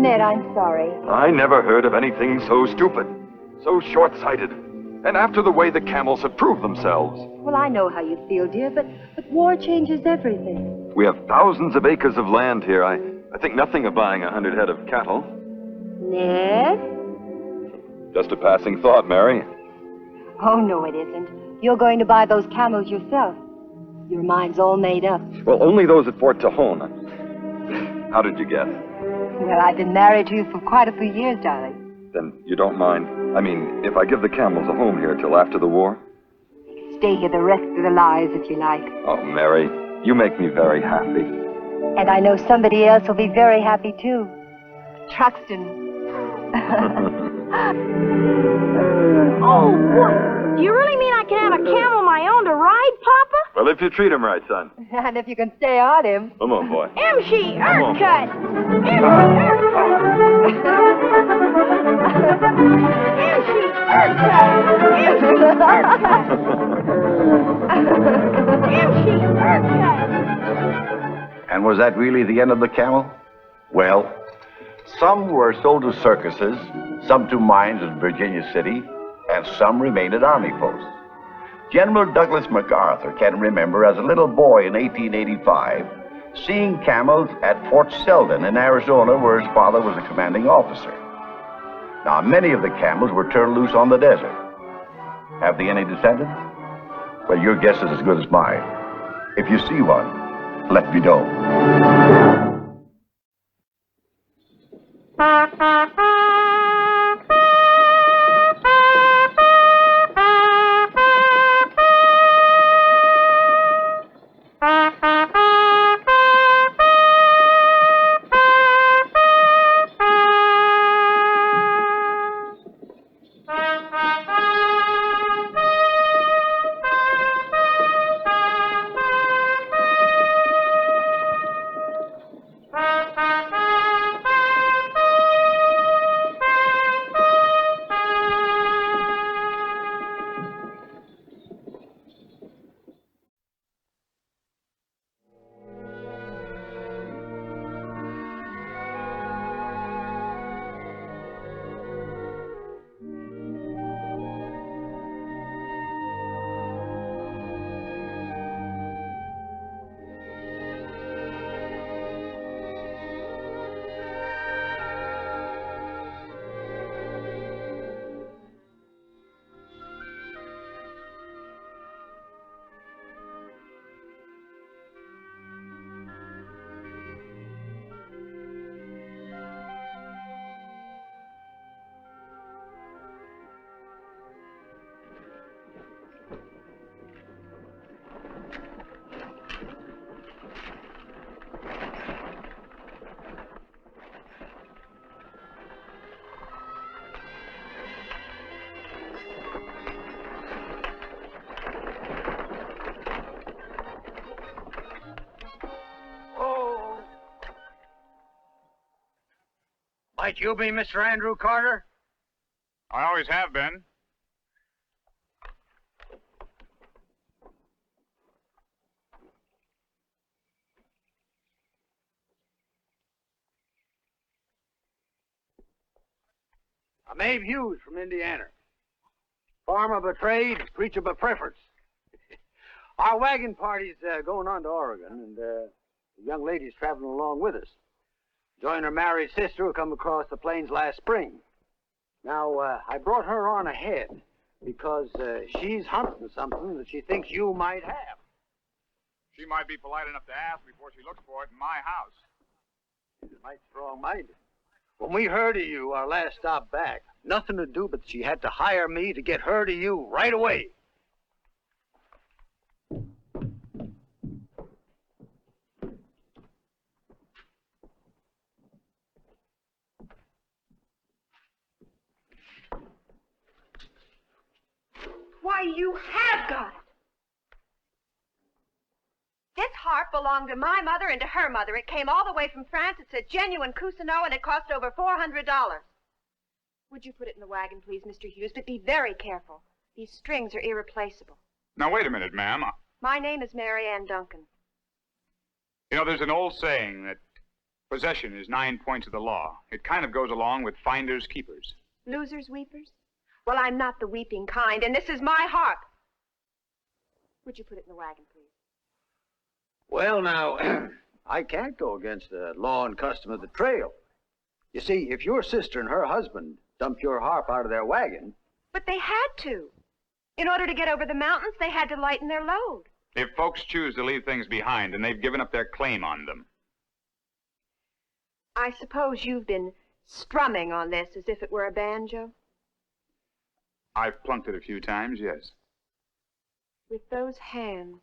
Ned, I'm sorry. I never heard of anything so stupid, so short-sighted. And after the way the camels have proved themselves. Well, I know how you feel, dear, but war changes everything. We have thousands of acres of land here. I think nothing of buying 100 head of cattle. Ned? Just a passing thought, Mary. Oh, no, it isn't. You're going to buy those camels yourself. Your mind's all made up. Well, only those at Fort Tahone. How did you guess? Well, I've been married to you for quite a few years, darling. Then you don't mind? I mean, if I give the camels a home here till after the war? Stay here the rest of their lives if you like. Oh, Mary, you make me very happy. And I know somebody else will be very happy, too. Truxton. Oh, boy. Do you really mean I can have a camel of my own to ride, Papa? Well, if you treat him right, son. And if you can stay on him. Come on, boy. MC Come on, Urquhart! And was that really the end of the camel? Well, some were sold to circuses, some to mines in Virginia City, and some remained at army posts. General Douglas MacArthur can remember as a little boy in 1885 seeing camels at Fort Selden in Arizona, where his father was a commanding officer. Now, many of the camels were turned loose on the desert. Have they any descendants? Well, your guess is as good as mine. If you see one, let me know. Might you be Mr. Andrew Carter? I always have been. I'm Abe Hughes from Indiana. Farmer by trade, preacher by preference. Our wagon party's going on to Oregon, and the young lady's traveling along with us. Joined her married sister who come across the plains last spring. Now, I brought her on ahead because she's hunting something that she thinks you might have. She might be polite enough to ask before she looks for it in my house. She's mighty strong-minded. When we heard of you our last stop back, nothing to do but she had to hire me to get her to you right away. Why, you have got it. This harp belonged to my mother and to her mother. It came all the way from France. It's a genuine Cousineau, and it cost over $400. Would you put it in the wagon, please, Mr. Hughes? But be very careful. These strings are irreplaceable. Now, wait a minute, ma'am. My name is Mary Ann Duncan. You know, there's an old saying that possession is 9 points of the law. It kind of goes along with finders keepers. Losers, weepers? Well, I'm not the weeping kind, and this is my harp. Would you put it in the wagon, please? Well, now, I can't go against the law and custom of the trail. You see, if your sister and her husband dumped your harp out of their wagon... But they had to. In order to get over the mountains, they had to lighten their load. If folks choose to leave things behind, then they've given up their claim on them. I suppose you've been strumming on this as if it were a banjo? I've plunked it a few times, yes. With those hands.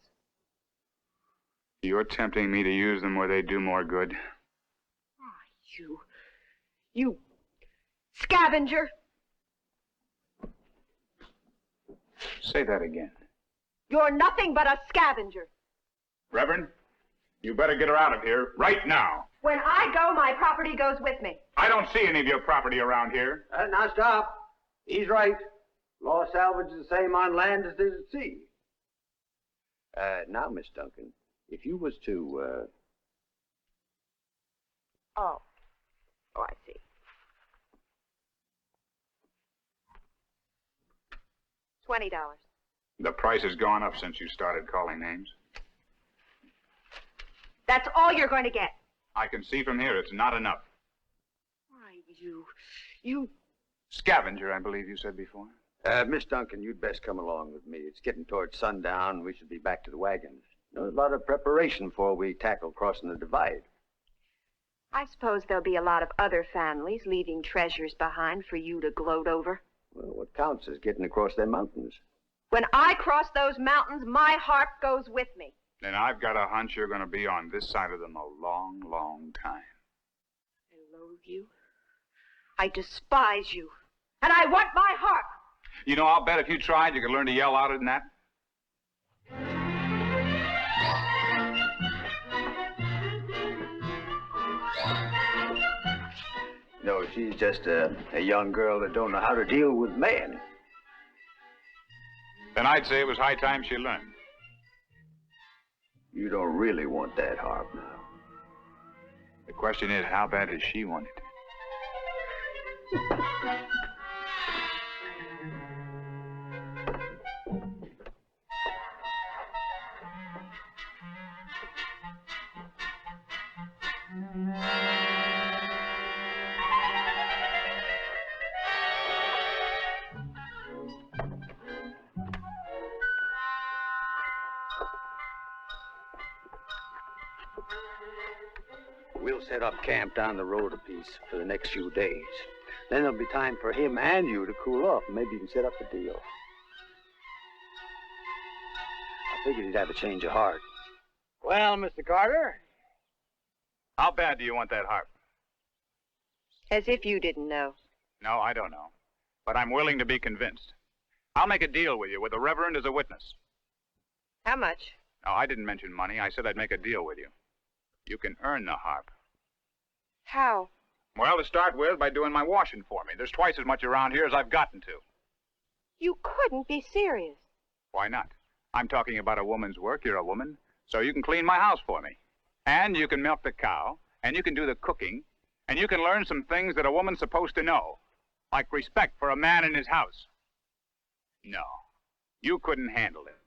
You're tempting me to use them where they do more good. You scavenger. Say that again. You're nothing but a scavenger. Reverend, you better get her out of here right now. When I go, my property goes with me. I don't see any of your property around here. Now stop. He's right. Law salvage is the same on land as it is at sea. Now, Miss Duncan, if you was to, Oh, I see. $20. The price has gone up since you started calling names. That's all you're going to get. I can see from here it's not enough. Why, you... Scavenger, I believe you said before. Miss Duncan, you'd best come along with me. It's getting towards sundown, and we should be back to the wagons. There's a lot of preparation before we tackle crossing the divide. I suppose there'll be a lot of other families leaving treasures behind for you to gloat over. Well, what counts is getting across them mountains. When I cross those mountains, my harp goes with me. Then I've got a hunch you're going to be on this side of them a long, long time. I loathe you. I despise you. And I want my harp. You know, I'll bet if you tried, you could learn to yell louder than that. No, she's just a young girl that don't know how to deal with men. Then I'd say it was high time she learned. You don't really want that harp now. The question is, how bad does she want it? We'll set up camp down the road a piece for the next few days. Then there'll be time for him and you to cool off, and maybe you can set up a deal. I figured he'd have a change of heart. Well, Mr. Carter? How bad do you want that harp? As if you didn't know. No, I don't know. But I'm willing to be convinced. I'll make a deal with you, with the Reverend as a witness. How much? No, I didn't mention money. I said I'd make a deal with you. You can earn the harp. How? Well, to start with, by doing my washing for me. There's twice as much around here as I've gotten to. You couldn't be serious. Why not? I'm talking about a woman's work. You're a woman. So you can clean my house for me. And you can milk the cow. And you can do the cooking. And you can learn some things that a woman's supposed to know. Like respect for a man in his house. No. You couldn't handle it.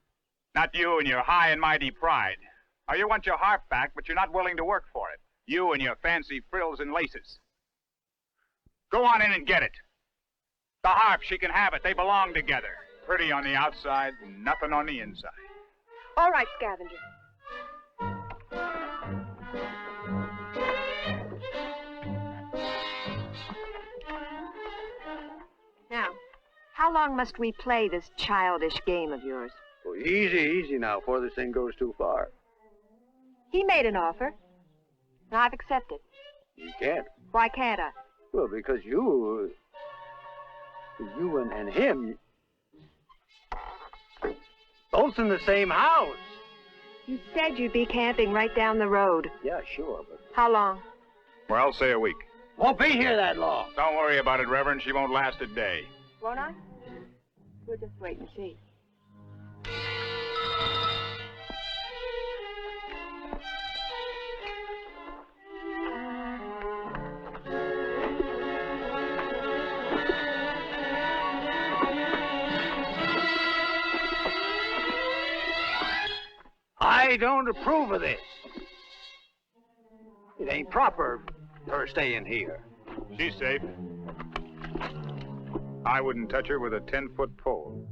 Not you and your high and mighty pride. Now, you want your harp back, but you're not willing to work for it. You and your fancy frills and laces. Go on in and get it. The harp, she can have it. They belong together. Pretty on the outside, nothing on the inside. All right, Scavenger. Now, how long must we play this childish game of yours? Well, easy now, before this thing goes too far. He made an offer, and I've accepted. You can't. Why can't I? Well, because you and him, both in the same house. You said you'd be camping right down the road. Yeah, sure, but... How long? Well, say a week. Won't be here that long. Don't worry about it, Reverend. She won't last a day. Won't I? We'll just wait and see. I don't approve of this. It ain't proper, her staying here. She's safe. I wouldn't touch her with a 10-foot pole.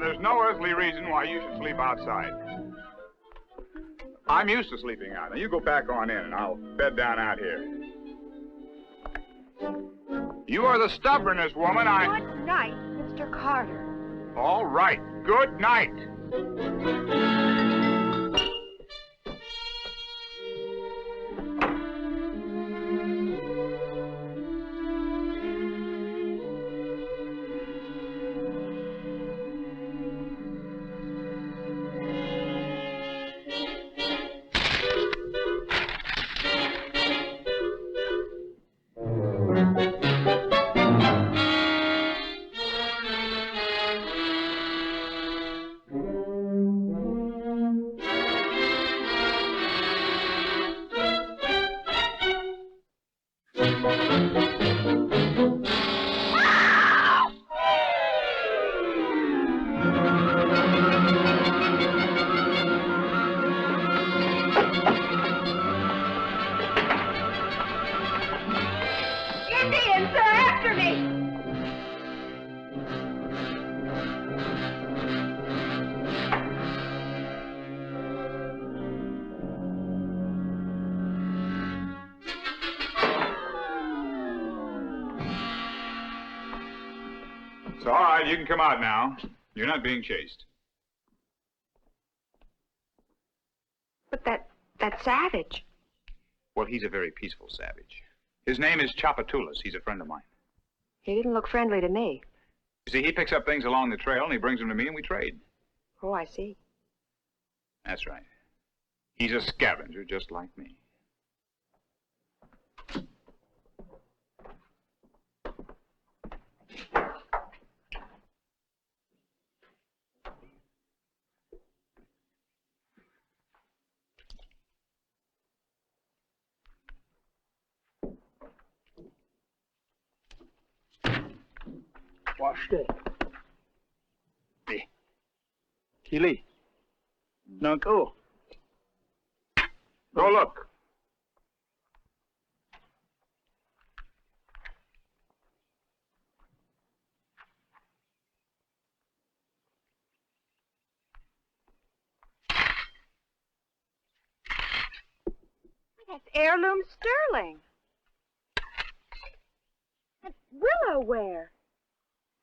There's no earthly reason why you should sleep outside. I'm used to sleeping out. Now, you go back on in, and I'll bed down out here. You are the stubbornest woman Good night, Mr. Carter. All right. Good night. Indians, they're after me! It's all right. You can come out now. You're not being chased. But that savage. Well, he's a very peaceful savage. His name is Chapatulas. He's a friend of mine. He didn't look friendly to me. You see, he picks up things along the trail, and he brings them to me, and we trade. Oh, I see. That's right. He's a scavenger just like me. Watch that. Kili. Now go. Go look. That's heirloom sterling. And willow ware.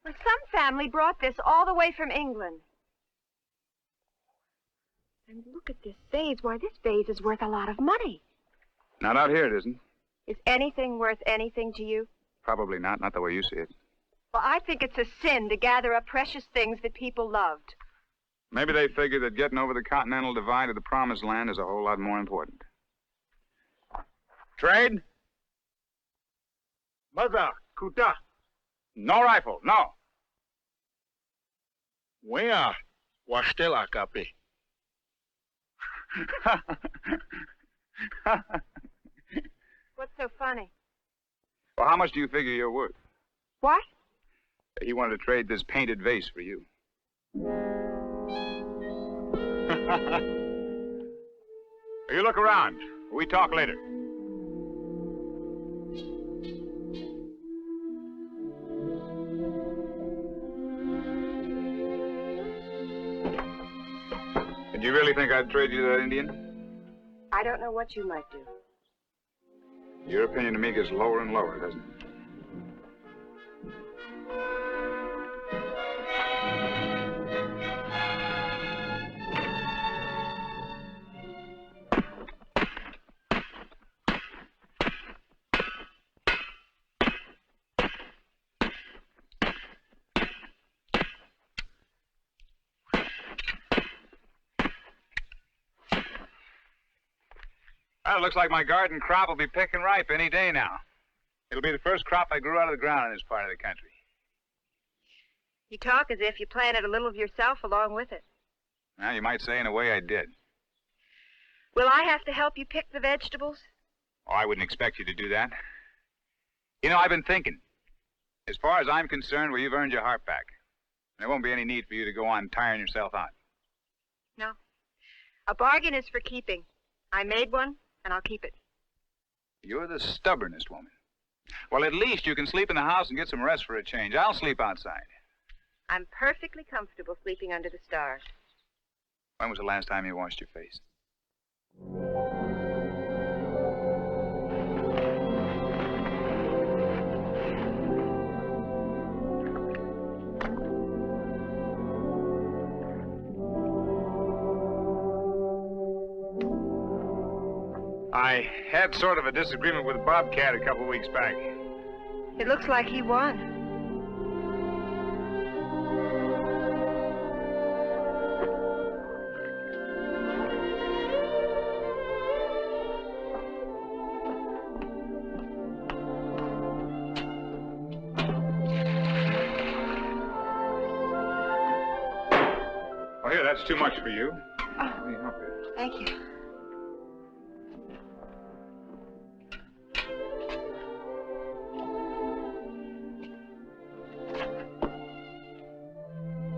Well, some family brought this all the way from England. And look at this vase. Why, this vase is worth a lot of money. Not out here, it isn't. Is anything worth anything to you? Probably not. Not the way you see it. Well, I think it's a sin to gather up precious things that people loved. Maybe they figure that getting over the Continental Divide to the Promised Land is a whole lot more important. Trade? Mother, Kuta. No rifle, no. Where? Wastela, Capi. What's so funny? Well, how much do you figure you're worth? What? He wanted to trade this painted vase for you. You look around. We talk later. Did you really think I'd trade you to that Indian? I don't know what you might do. Your opinion of me gets lower and lower, doesn't it? Well, it looks like my garden crop will be picking ripe any day now. It'll be the first crop I grew out of the ground in this part of the country. You talk as if you planted a little of yourself along with it. Well, you might say in a way I did. Will I have to help you pick the vegetables? Oh, I wouldn't expect you to do that. You know, I've been thinking. As far as I'm concerned, well, you've earned your harp back. There won't be any need for you to go on tiring yourself out. No. A bargain is for keeping. I made one, and I'll keep it. You're the stubbornest woman. Well, at least you can sleep in the house and get some rest for a change. I'll sleep outside. I'm perfectly comfortable sleeping under the stars. When was the last time you washed your face? I had sort of a disagreement with Bobcat a couple weeks back. It looks like he won. Oh, here, that's too much for you. Oh, Let me help you. thank you.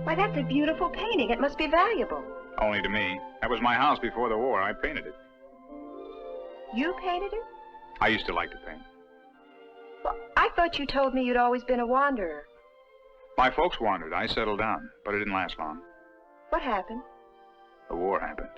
Why, that's a beautiful painting. It must be valuable. Only to me. That was my house before the war. I painted it. You painted it? I used to like to paint. Well, I thought you told me you'd always been a wanderer. My folks wandered. I settled down, but it didn't last long. What happened? The war happened.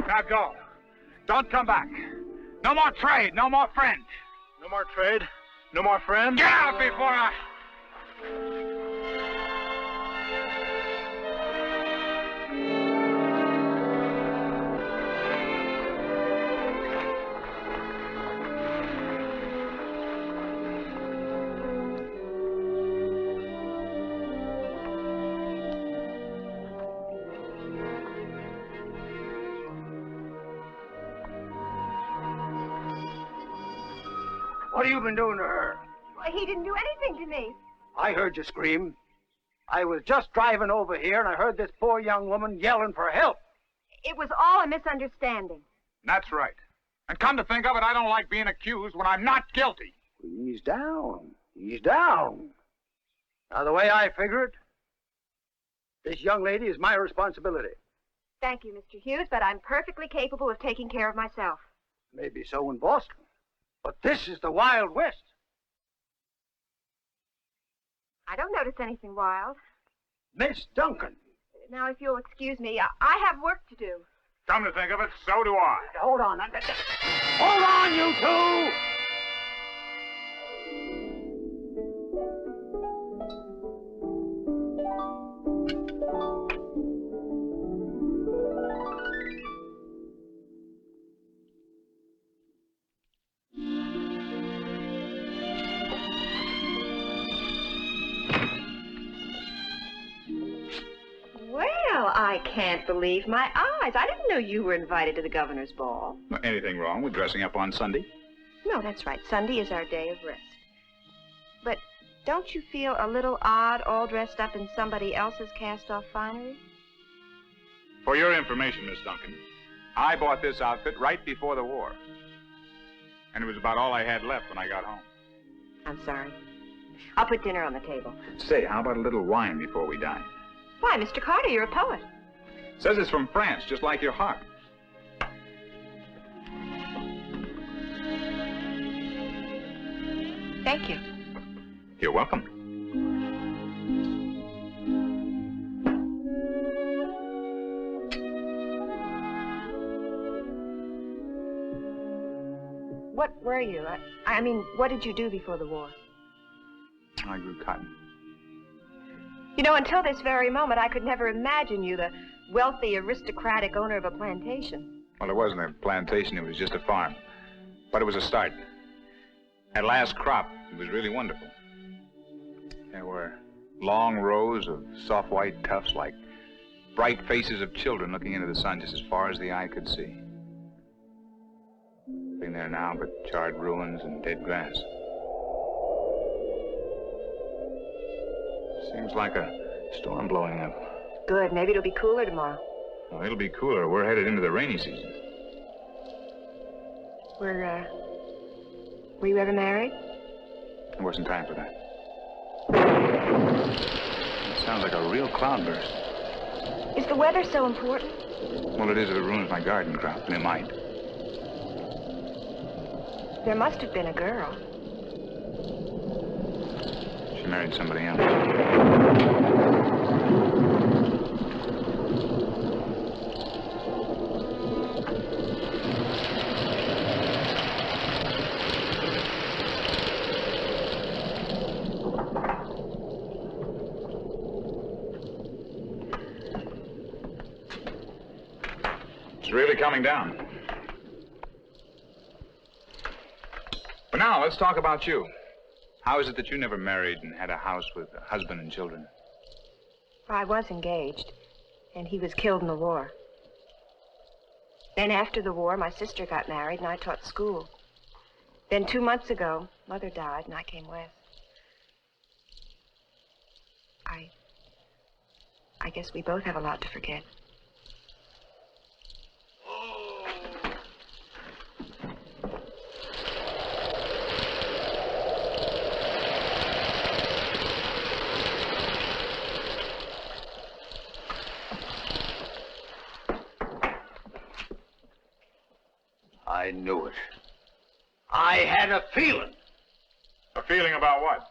Now go. Don't come back. No more trade, no more friend. No more trade? No more friends? Get out before I... What have you been doing to her? Why, he didn't do anything to me. I heard you scream. I was just driving over here, and I heard this poor young woman yelling for help. It was all a misunderstanding. That's right. And come to think of it, I don't like being accused when I'm not guilty. Ease down. Ease down. Now, the way I figure it, this young lady is my responsibility. Thank you, Mr. Hughes, but I'm perfectly capable of taking care of myself. Maybe so in Boston. But this is the Wild West. I don't notice anything wild. Miss Duncan. Now, if you'll excuse me, I have work to do. Come to think of it, so do I. Hold on. Hold on, you two! Well, I can't believe my eyes. I didn't know you were invited to the governor's ball. Anything wrong with dressing up on Sunday? No, that's right. Sunday is our day of rest. But don't you feel a little odd all dressed up in somebody else's cast-off finery? For your information, Miss Duncan, I bought this outfit right before the war. And it was about all I had left when I got home. I'm sorry. I'll put dinner on the table. Say, how about a little wine before we dine? Why, Mr. Carter, you're a poet. Says it's from France, just like your harp. Thank you. You're welcome. What were you? I mean, what did you do before the war? I grew cotton. You know, until this very moment, I could never imagine you the wealthy, aristocratic owner of a plantation. Well, it wasn't a plantation, it was just a farm. But it was a start. At last crop, it was really wonderful. There were long rows of soft white tufts like bright faces of children looking into the sun just as far as the eye could see. Nothing there now but charred ruins and dead grass. Seems like a storm blowing up. Good. Maybe it'll be cooler tomorrow. Well, it'll be cooler. We're headed into the rainy season. Were you ever married? There wasn't time for that. It sounds like a real cloudburst. Is the weather so important? Well, it is if it ruins my garden crop, and it might. There must have been a girl. She married somebody else. It's really coming down. But now, let's talk about you. How is it that you never married and had a house with a husband and children? I was engaged, and he was killed in the war. Then after the war, my sister got married, and I taught school. Then 2 months ago, Mother died, and I came west. I guess we both have a lot to forget. I knew it. I had a feeling. A feeling about what?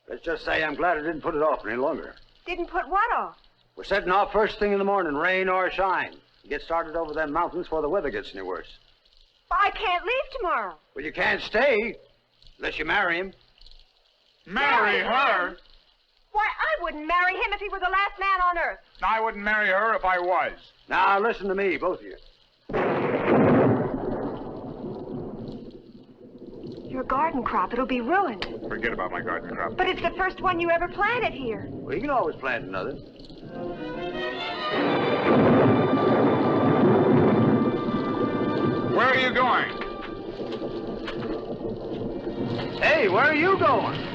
Let's just say I'm glad I didn't put it off any longer. Didn't put what off? We're setting off first thing in the morning, rain or shine. Get started over them mountains before the weather gets any worse. I can't leave tomorrow. Well, you can't stay unless you marry him. Marry her? Why, I wouldn't marry him if he were the last man on earth. I wouldn't marry her if I was. Now, listen to me, both of you. Your garden crop, it'll be ruined. Forget about my garden crop. But it's the first one you ever planted here. Well, you can always plant another. Where are you going? Hey, where are you going?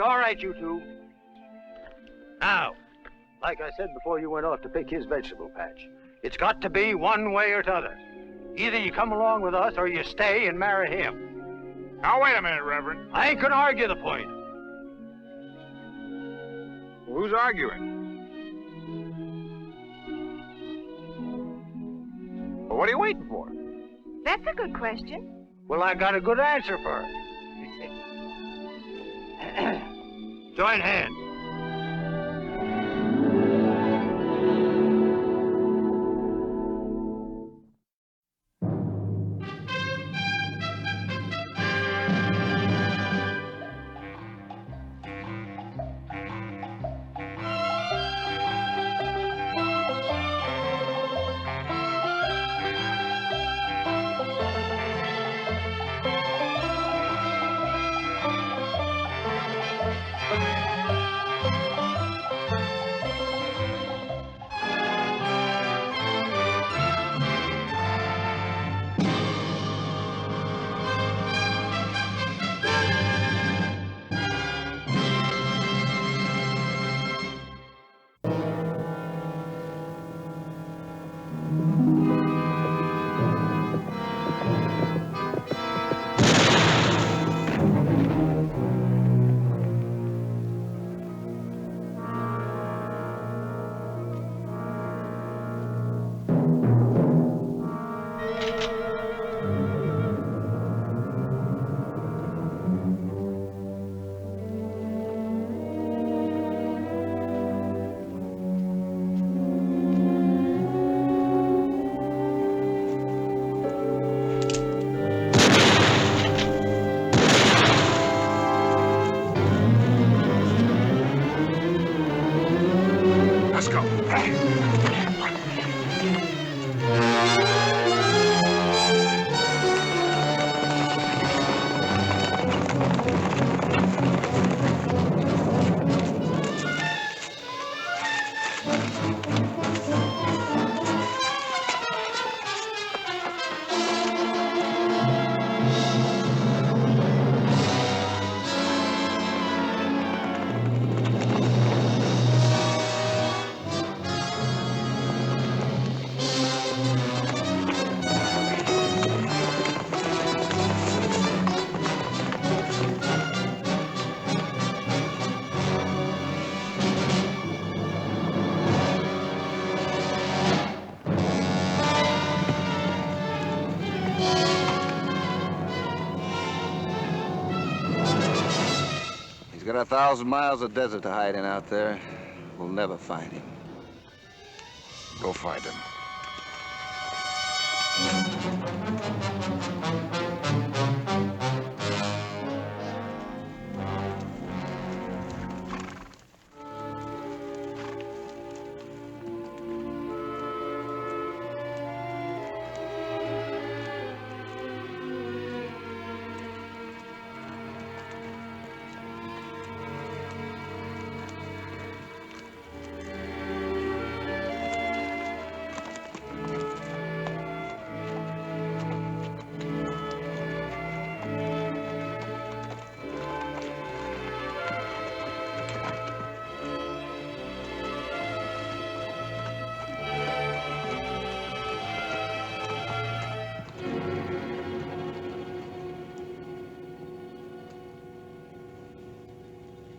All right, you two. Now, like I said before you went off to pick his vegetable patch, it's got to be one way or t'other. Either you come along with us or you stay and marry him. Now, wait a minute, Reverend. I ain't gonna argue the point. Who's arguing? Well, what are you waiting for? That's a good question. Well, I got a good answer for it. Join hands. Let's go. He's got 1,000 miles of desert to hide in out there. We'll never find him. Go find him.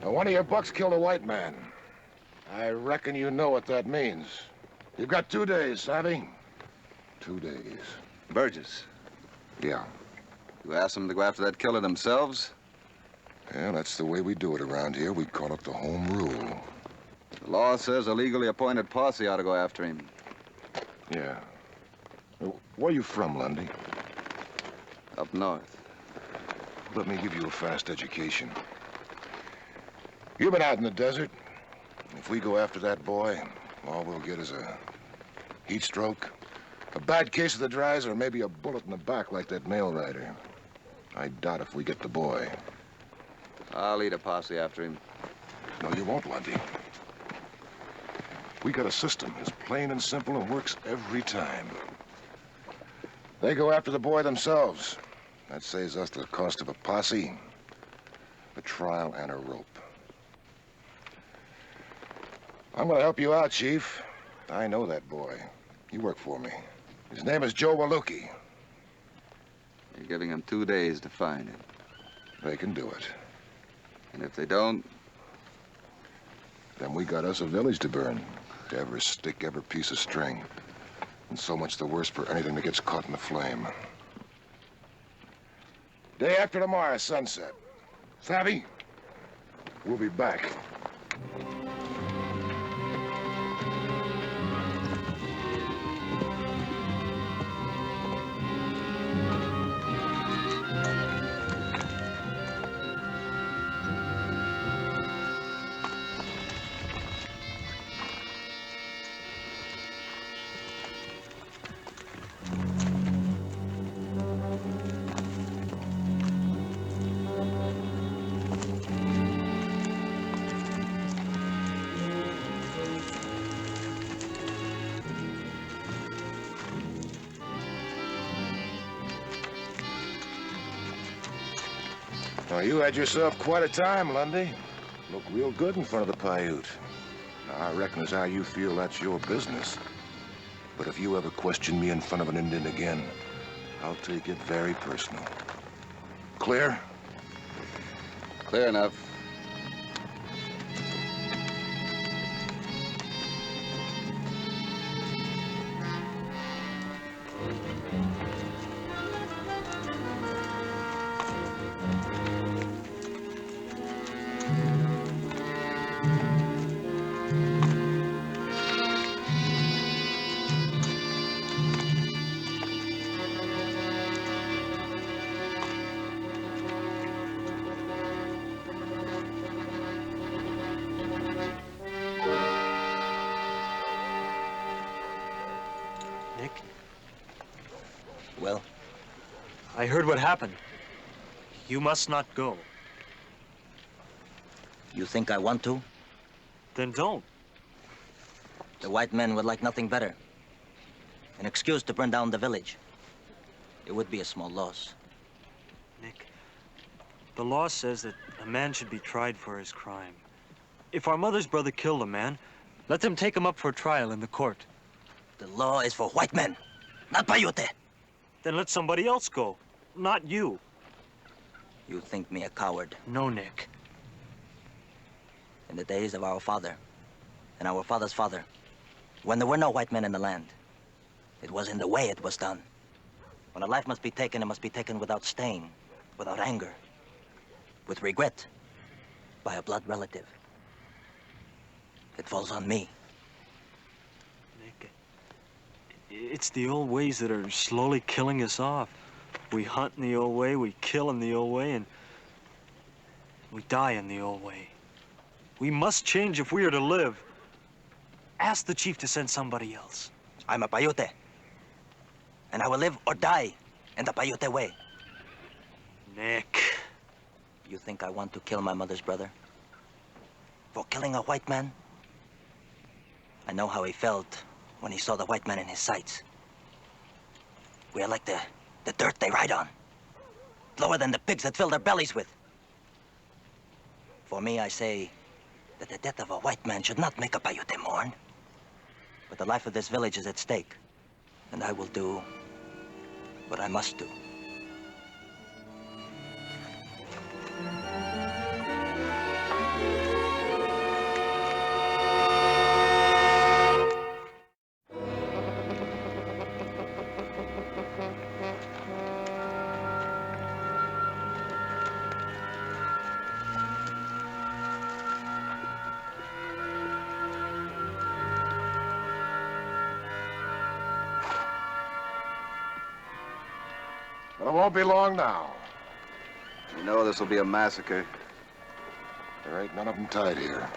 Now, one of your bucks killed a white man. I reckon you know what that means. You've got 2 days, savvy? 2 days. Burgess. Yeah. You asked them to go after that killer themselves? Yeah, that's the way we do it around here. We call it the home rule. The law says a legally appointed posse ought to go after him. Yeah. Where you from, Lundy? Up north. Let me give you a fast education. You've been out in the desert. If we go after that boy, all we'll get is a heat stroke, a bad case of the dries, or maybe a bullet in the back like that mail rider. I doubt if we get the boy. I'll lead a posse after him. No, you won't, Lundy. We got a system. It's plain and simple and works every time. They go after the boy themselves. That saves us the cost of a posse, a trial, and a rope. I'm gonna help you out, Chief. I know that boy. He worked for me. His name is Joe Waluki. You're giving them 2 days to find him. They can do it. And if they don't? Then we got us a village to burn. Every stick, every piece of string. And so much the worse for anything that gets caught in the flame. Day after tomorrow, sunset. Savvy? We'll be back. Now, you had yourself quite a time, Lundy. Looked real good in front of the Paiute. Now, I reckon as how you feel, that's your business. But if you ever question me in front of an Indian again, I'll take it very personal. Clear? Clear enough. Nick? Well? I heard what happened. You must not go. You think I want to? Then don't. The white men would like nothing better. An excuse to burn down the village. It would be a small loss. Nick, the law says that a man should be tried for his crime. If our mother's brother killed a man, let them take him up for trial in the court. The law is for white men, not Paiute. Then let somebody else go, not you. You think me a coward? No, Nick. In the days of our father and our father's father, when there were no white men in the land, it was in the way it was done. When a life must be taken, it must be taken without stain, without anger, with regret, by a blood relative. It falls on me. Nick, it's the old ways that are slowly killing us off. We hunt in the old way, we kill in the old way, and we die in the old way. We must change if we are to live. Ask the chief to send somebody else. I'm a Paiute, and I will live or die in the Paiute way. Nick. You think I want to kill my mother's brother? For killing a white man? I know how he felt when he saw the white man in his sights. We are like the dirt they ride on. Lower than the pigs that fill their bellies with. For me, I say that the death of a white man should not make a Paiute mourn. But the life of this village is at stake. And I will do what I must do. Well, it won't be long now. You know this will be a massacre. There ain't none of them tied here.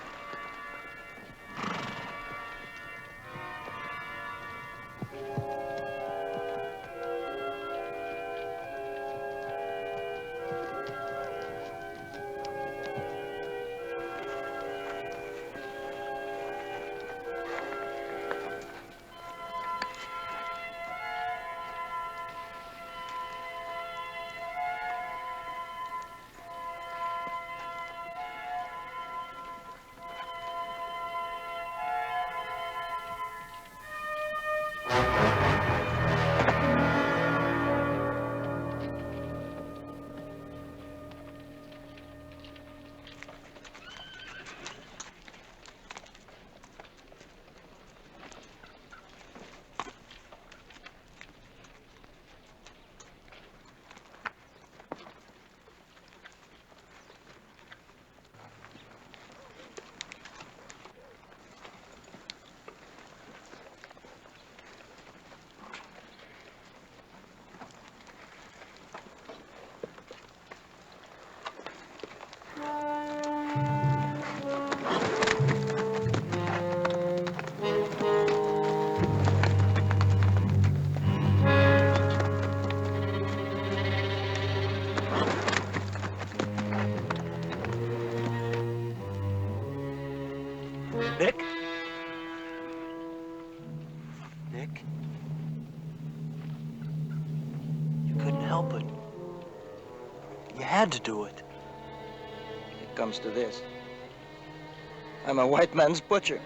Nick? Nick? You couldn't help it. You had to do it. It comes to this. I'm a white man's butcher.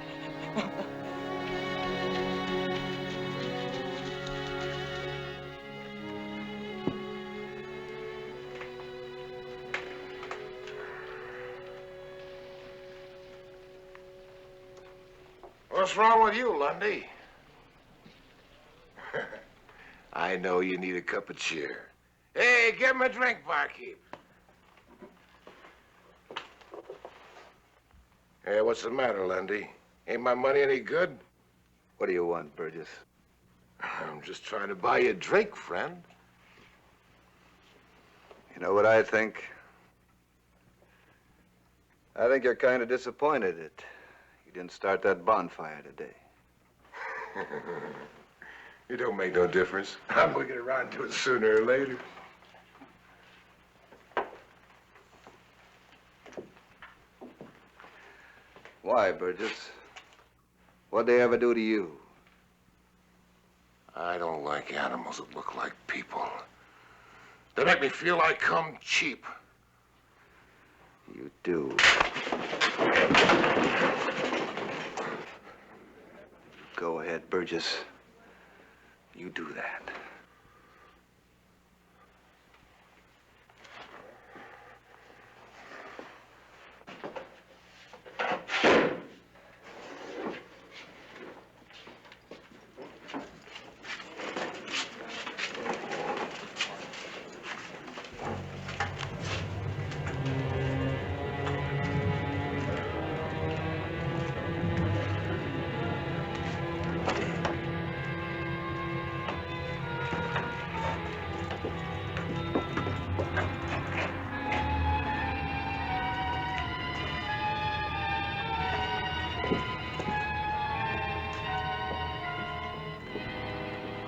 What's wrong with you, Lundy? I know you need a cup of cheer. Hey, give him a drink, barkeep. Hey, what's the matter, Lundy? Ain't my money any good? What do you want, Burgess? I'm just trying to buy you a drink, friend. You know what I think? I think you're kind of disappointed that you didn't start that bonfire today. It don't make no difference. I'm gonna get around to it sooner or later. Why, Burgess? What'd they ever do to you? I don't like animals that look like people. They make me feel I come cheap. You do. Go ahead, Burgess. You do that.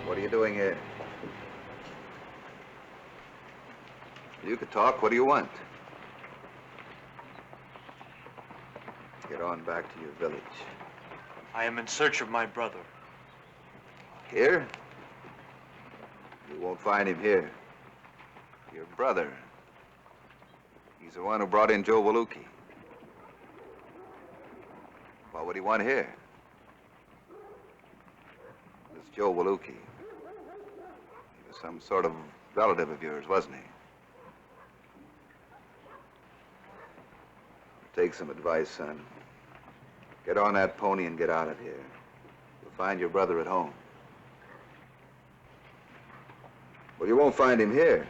What are you doing here? You could talk. What do you want? Get on back to your village. I am in search of my brother. Here? You won't find him here. Your brother. He's the one who brought in Joe Waluki. What would he want here? This Joe Waluki. He was some sort of relative of yours, wasn't he? Take some advice, son. Get on that pony and get out of here. You'll find your brother at home. Well, you won't find him here.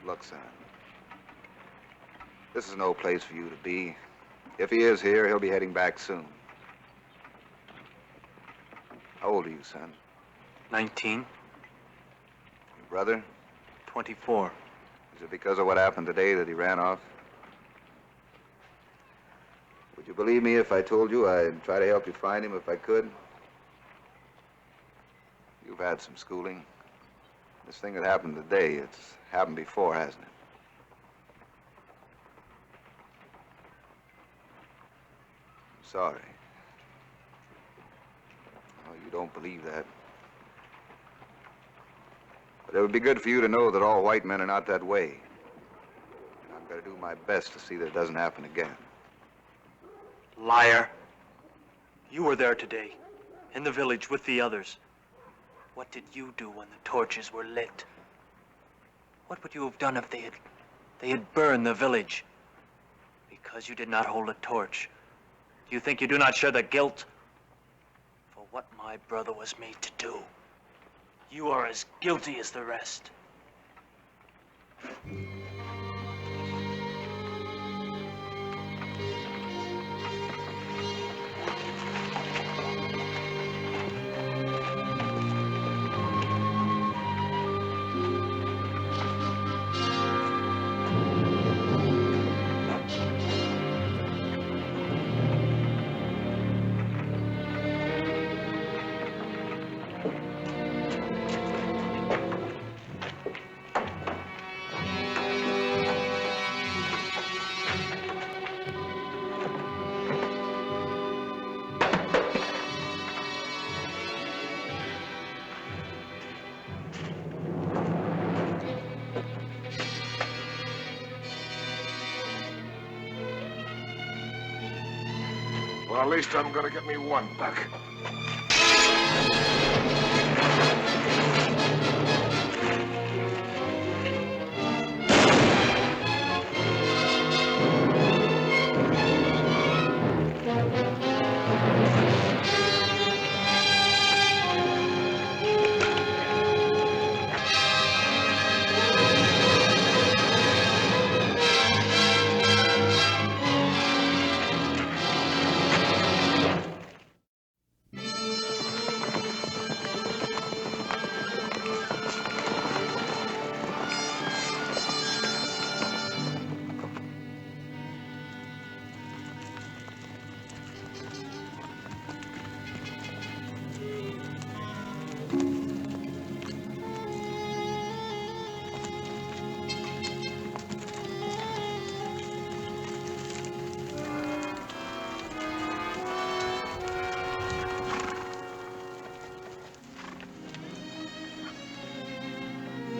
Look, son. This is no place for you to be. If he is here, he'll be heading back soon. How old are you, son? 19. brother? 24. Is it because of what happened today that he ran off? Would you believe me if I told you I'd try to help you find him if I could? You've had some schooling. This thing that happened today, it's happened before, hasn't it? I'm sorry. Oh, you don't believe that. But it would be good for you to know that all white men are not that way. And I'm going to do my best to see that it doesn't happen again. Liar. You were there today, in the village with the others. What did you do when the torches were lit? What would you have done if they had burned the village? Because you did not hold a torch, do you think you do not share the guilt for what my brother was made to do? You are as guilty as the rest. Well, at least I'm gonna get me one back.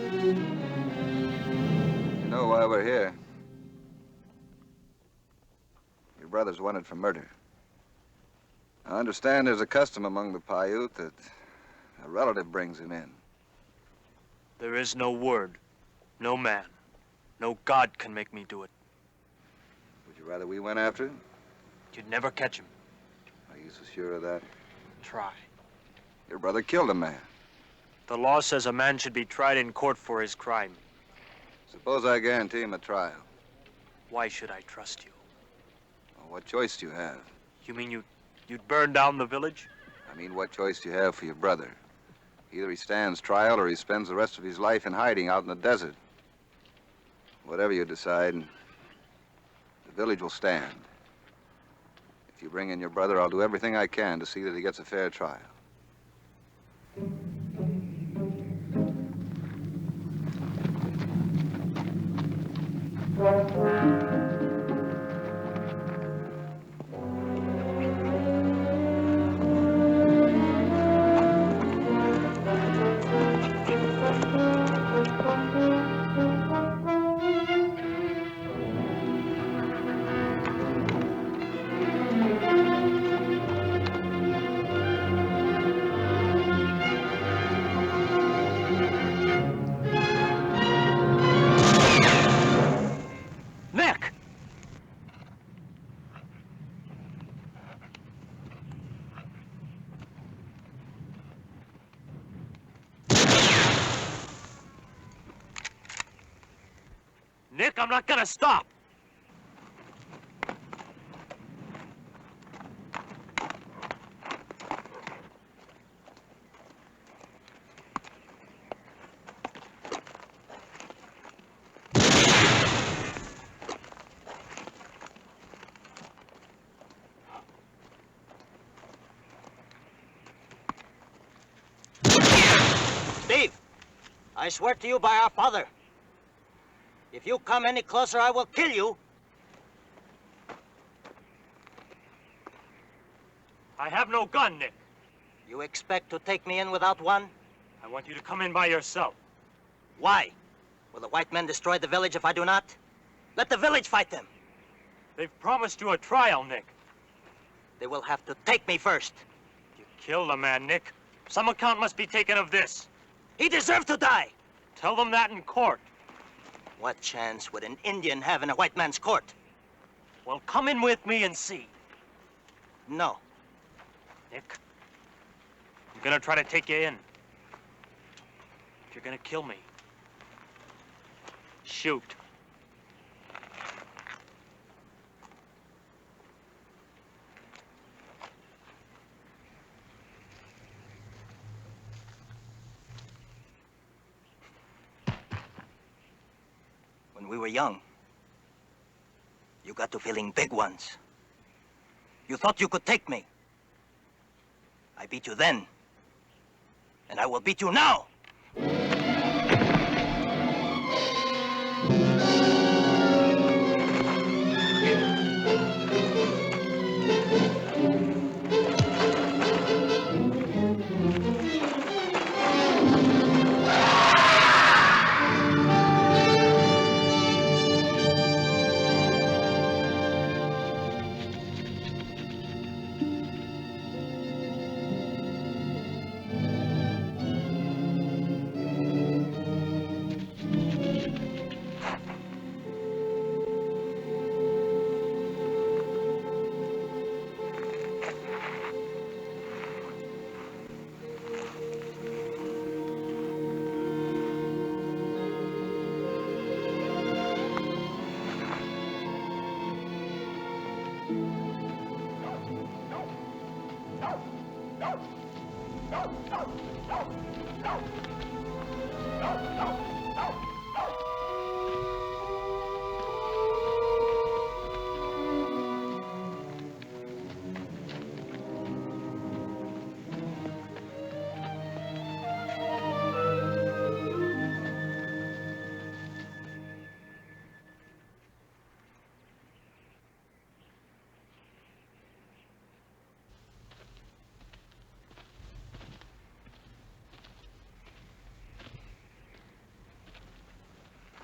You know why we're here? Your brother's wanted for murder. I understand there's a custom among the Paiute that a relative brings him in. There is no word, no man, no God can make me do it. Would you rather we went after him? You'd never catch him. Are you so sure of that? Try. Your brother killed a man. The law says a man should be tried in court for his crime. Suppose I guarantee him a trial. Why should I trust you? Well, what choice do you have? You mean you'd burn down the village? I mean, what choice do you have for your brother? Either he stands trial or he spends the rest of his life in hiding out in the desert. Whatever you decide, the village will stand. If you bring in your brother, I'll do everything I can to see that he gets a fair trial. Nick! Nick, I'm not gonna stop! I swear to you by our father. If you come any closer, I will kill you. I have no gun, Nick. You expect to take me in without one? I want you to come in by yourself. Why? Will the white men destroy the village if I do not? Let the village fight them. They've promised you a trial, Nick. They will have to take me first. You killed a man, Nick. Some account must be taken of this. He deserved to die. Tell them that in court. What chance would an Indian have in a white man's court? Well, come in with me and see. No. Nick, I'm gonna try to take you in. If you're gonna kill me, shoot. When we were young, you got to feeling big ones. You thought you could take me. I beat you then, and I will beat you now.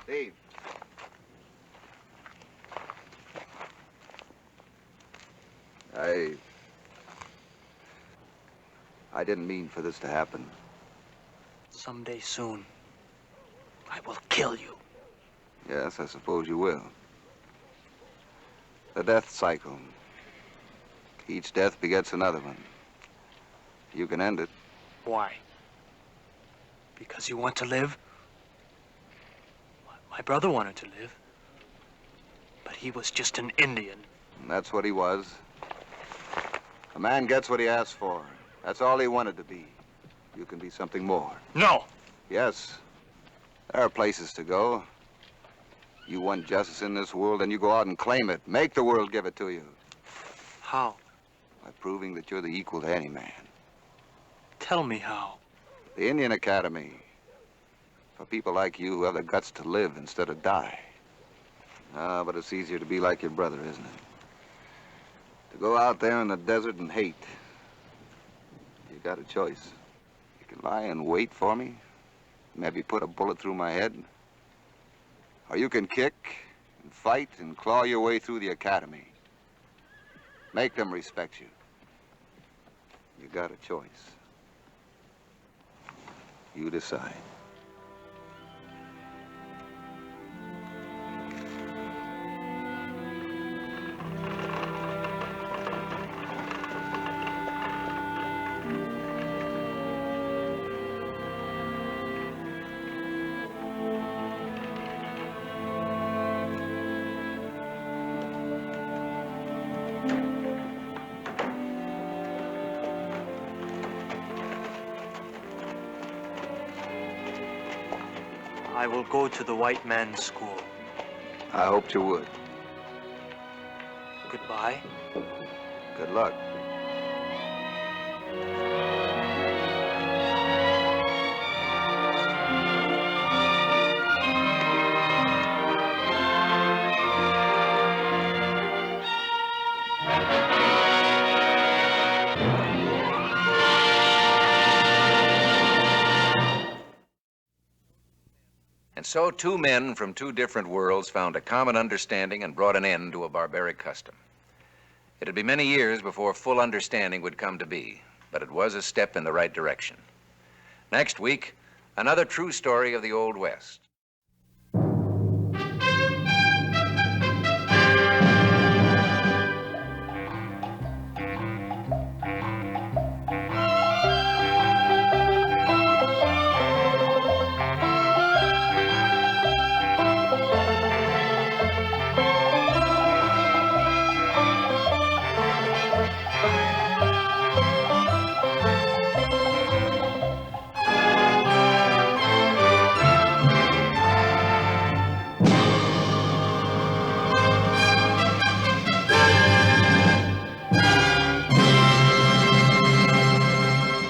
Steve. I didn't mean for this to happen. Someday soon, I will kill you. Yes, I suppose you will. The death cycle. Each death begets another one. You can end it. Why? Because you want to live? My brother wanted to live, but he was just an Indian. And that's what he was. A man gets what he asks for. That's all he wanted to be. You can be something more. No! Yes. There are places to go. You want justice in this world, then you go out and claim it. Make the world give it to you. How? By proving that you're the equal to any man. Tell me how. The Indian Academy. For people like you who have the guts to live instead of die. Ah, but it's easier to be like your brother, isn't it? To go out there in the desert and hate. You got a choice. You can lie and wait for me, maybe put a bullet through my head. Or you can kick and fight and claw your way through the academy. Make them respect you. You got a choice. You decide. I will go to the white man's school. I hoped you would. Goodbye. Good luck. And so 2 men from 2 different worlds found a common understanding and brought an end to a barbaric custom. It'd be many years before full understanding would come to be, but it was a step in the right direction. Next week, another true story of the Old West.